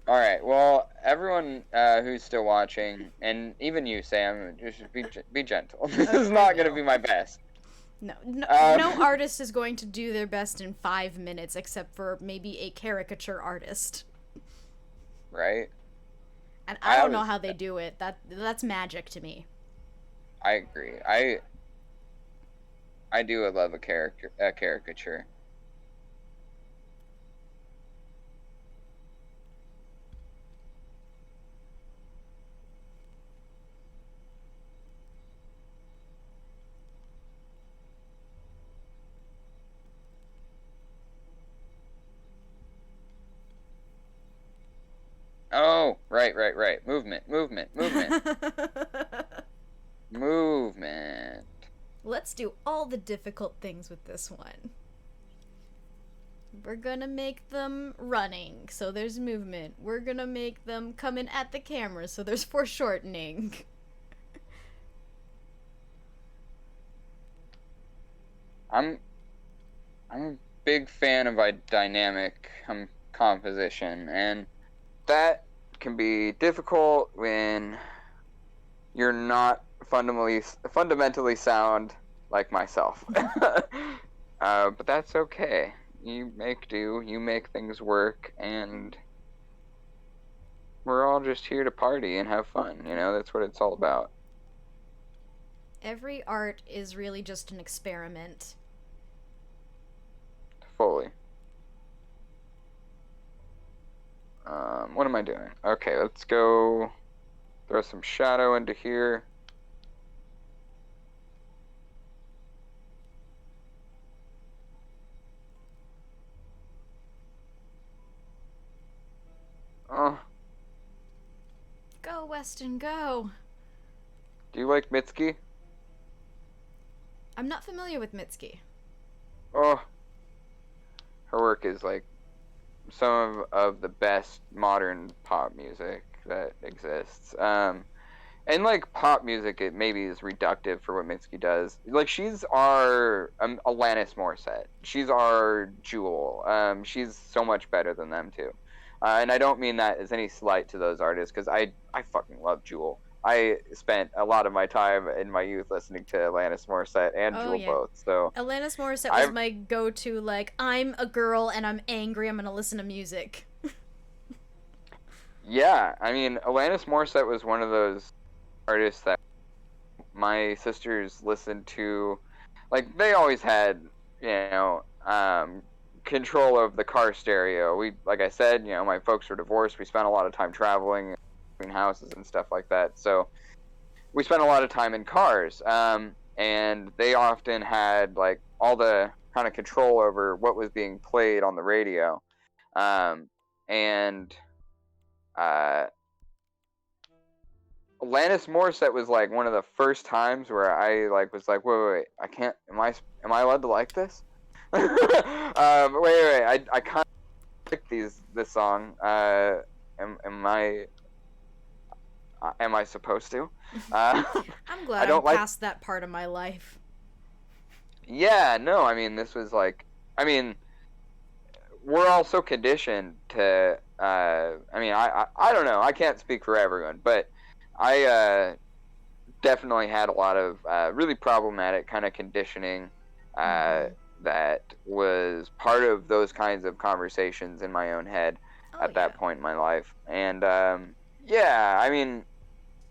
All right. Well, everyone who's still watching, and even you, Sam, just be gentle. This is not gonna be my best. No artist is going to do their best in 5 minutes, except for maybe a caricature artist. Right. And I don't know how they do it. That's magic to me. I agree. I do love a caricature. Right. Movement. Movement. Let's do all the difficult things with this one. We're gonna make them running, so there's movement. We're gonna make them coming at the camera, so there's foreshortening. I'm a big fan of a dynamic composition, and that can be difficult when you're not fundamentally sound like myself. But that's okay. You make do, you make things work, and we're all just here to party and have fun, you know? That's what it's all about. Every art is really just an experiment. Fully. What am I doing? Okay, let's go throw some shadow into here. Oh. Go, Weston, go! Do you like Mitski? I'm not familiar with Mitski. Oh. Her work is like some of the best modern pop music that exists. And like pop music, it maybe is reductive for what Mitski does. Like she's our Alanis Morissette. She's our Jewel. She's so much better than them too. And I don't mean that as any slight to those artists, because I fucking love Jewel. I spent a lot of my time in my youth listening to Alanis Morissette and Jewel both. So Alanis Morissette was my go-to, like, I'm a girl and I'm angry, I'm gonna listen to music. Yeah, I mean, Alanis Morissette was one of those artists that my sisters listened to. Like, they always had, you know, control of the car stereo. We, like I said, you know, my folks were divorced. We spent a lot of time traveling between houses and stuff like that. So we spent a lot of time in cars. And they often had like all the kind of control over what was being played on the radio. Alanis Morissette was like one of the first times where I like was like, wait, I can't. Am I allowed to like this? wait. I kind of like this song. Am I supposed to? I'm glad I'm past that part of my life. Yeah, no, I mean, this was like, I mean, we're all so conditioned to, I mean, I don't know, I can't speak for everyone, but I definitely had a lot of really problematic kind of conditioning that was part of those kinds of conversations in my own head at that point in my life. And yeah, I mean,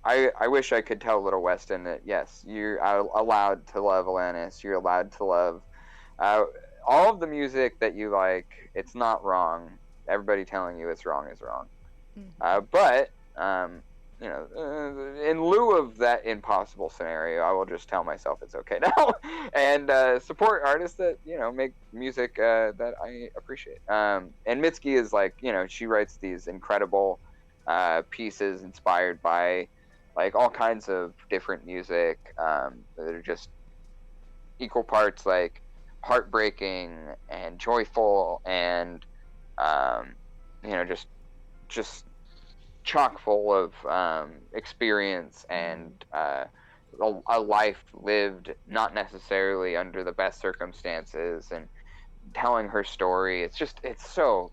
I wish I could tell little Weston that, yes, you're allowed to love Alanis, you're allowed to love all of the music that you like. It's not wrong. Everybody telling you it's wrong is wrong. But you know, in lieu of that impossible scenario, I will just tell myself it's okay now, and support artists that, you know, make music that I appreciate. And Mitski is like, you know, she writes these incredible pieces inspired by like all kinds of different music that are just equal parts like heartbreaking and joyful and you know, just chock full of experience and a life lived not necessarily under the best circumstances, and telling her story. It's so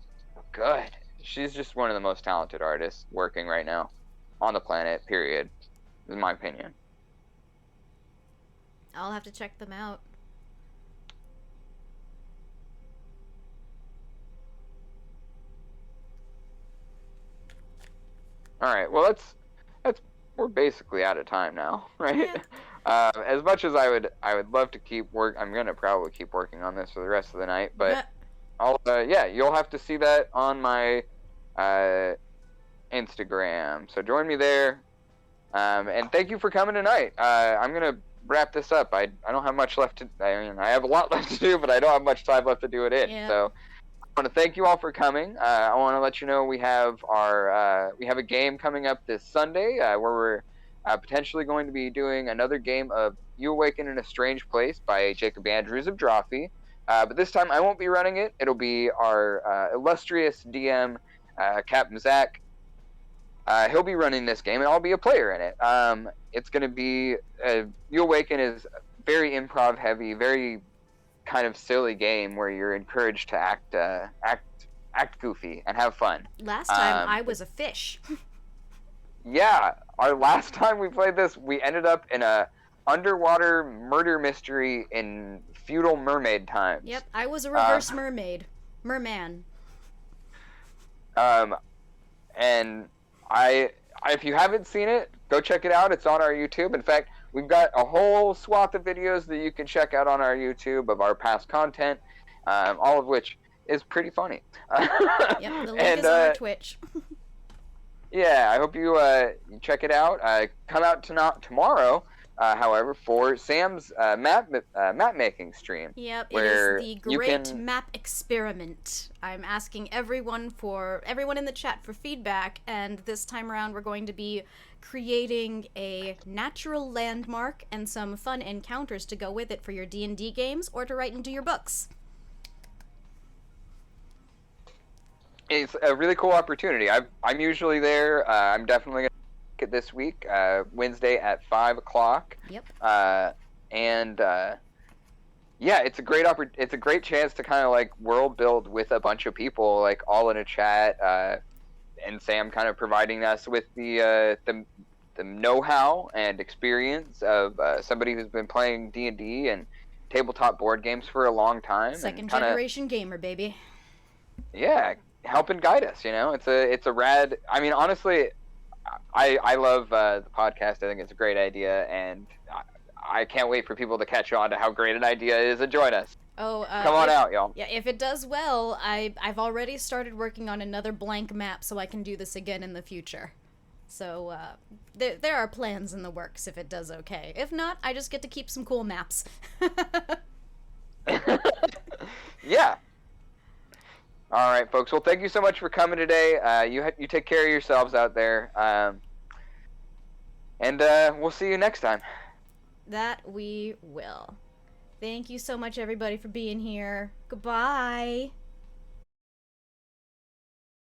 good. She's just one of the most talented artists working right now on the planet, period, in my opinion. I'll have to check them out. All right, well, we're basically out of time now, right? Yeah. As much as I would love to keep I'm gonna probably keep working on this for the rest of the night, but you'll have to see that on my Instagram. So join me there, and thank you for coming tonight. I'm gonna wrap this up. I don't have much left to. I mean, I have a lot left to do, but I don't have much time left to do it in. Yeah. So want to thank you all for coming. I want to let you know we have a game coming up this Sunday where we're potentially going to be doing another game of You Awaken in a Strange Place by Jacob Andrews of Drawfee. But this time I won't be running it. It'll be our illustrious DM, Captain Zach. He'll be running this game, and I'll be a player in it. It's going to be You Awaken is very improv heavy, very kind of silly game where you're encouraged to act goofy and have fun. Last time I was a fish. Yeah, our last time we played this, we ended up in a underwater murder mystery in feudal mermaid times. Yep, I was a reverse mermaid. Merman. And if you haven't seen it, go check it out. It's on our YouTube. In fact, we've got a whole swath of videos that you can check out on our YouTube of our past content, all of which is pretty funny. Yep, the link is on our Twitch. Yeah, I hope you check it out. Come out tomorrow, however, for Sam's map making stream. Yep, it is the Great Map Experiment. I'm asking everyone in the chat for feedback, and this time around we're going to be creating a natural landmark and some fun encounters to go with it for your D&D games or to write into your books. It's a really cool opportunity. I'm usually there. I'm definitely going to make it this week, Wednesday at 5 o'clock. Yep. Yeah, it's a great chance to kind of like world build with a bunch of people, like all in a chat, and Sam kind of providing us with the know-how and experience of somebody who's been playing D&D and tabletop board games for a long time. Second generation gamer, baby. Yeah. Help and guide us, it's a rad. I mean, honestly, I love the podcast. I think it's a great idea, and I can't wait for people to catch on to how great an idea it is and join us. Come on out, y'all. Yeah, if it does well, I've already started working on another blank map so I can do this again in the future. So there are plans in the works if it does okay. If not, I just get to keep some cool maps. Yeah. All right, folks. Well, thank you so much for coming today. You take care of yourselves out there. And we'll see you next time. That we will. Thank you so much, everybody, for being here. Goodbye.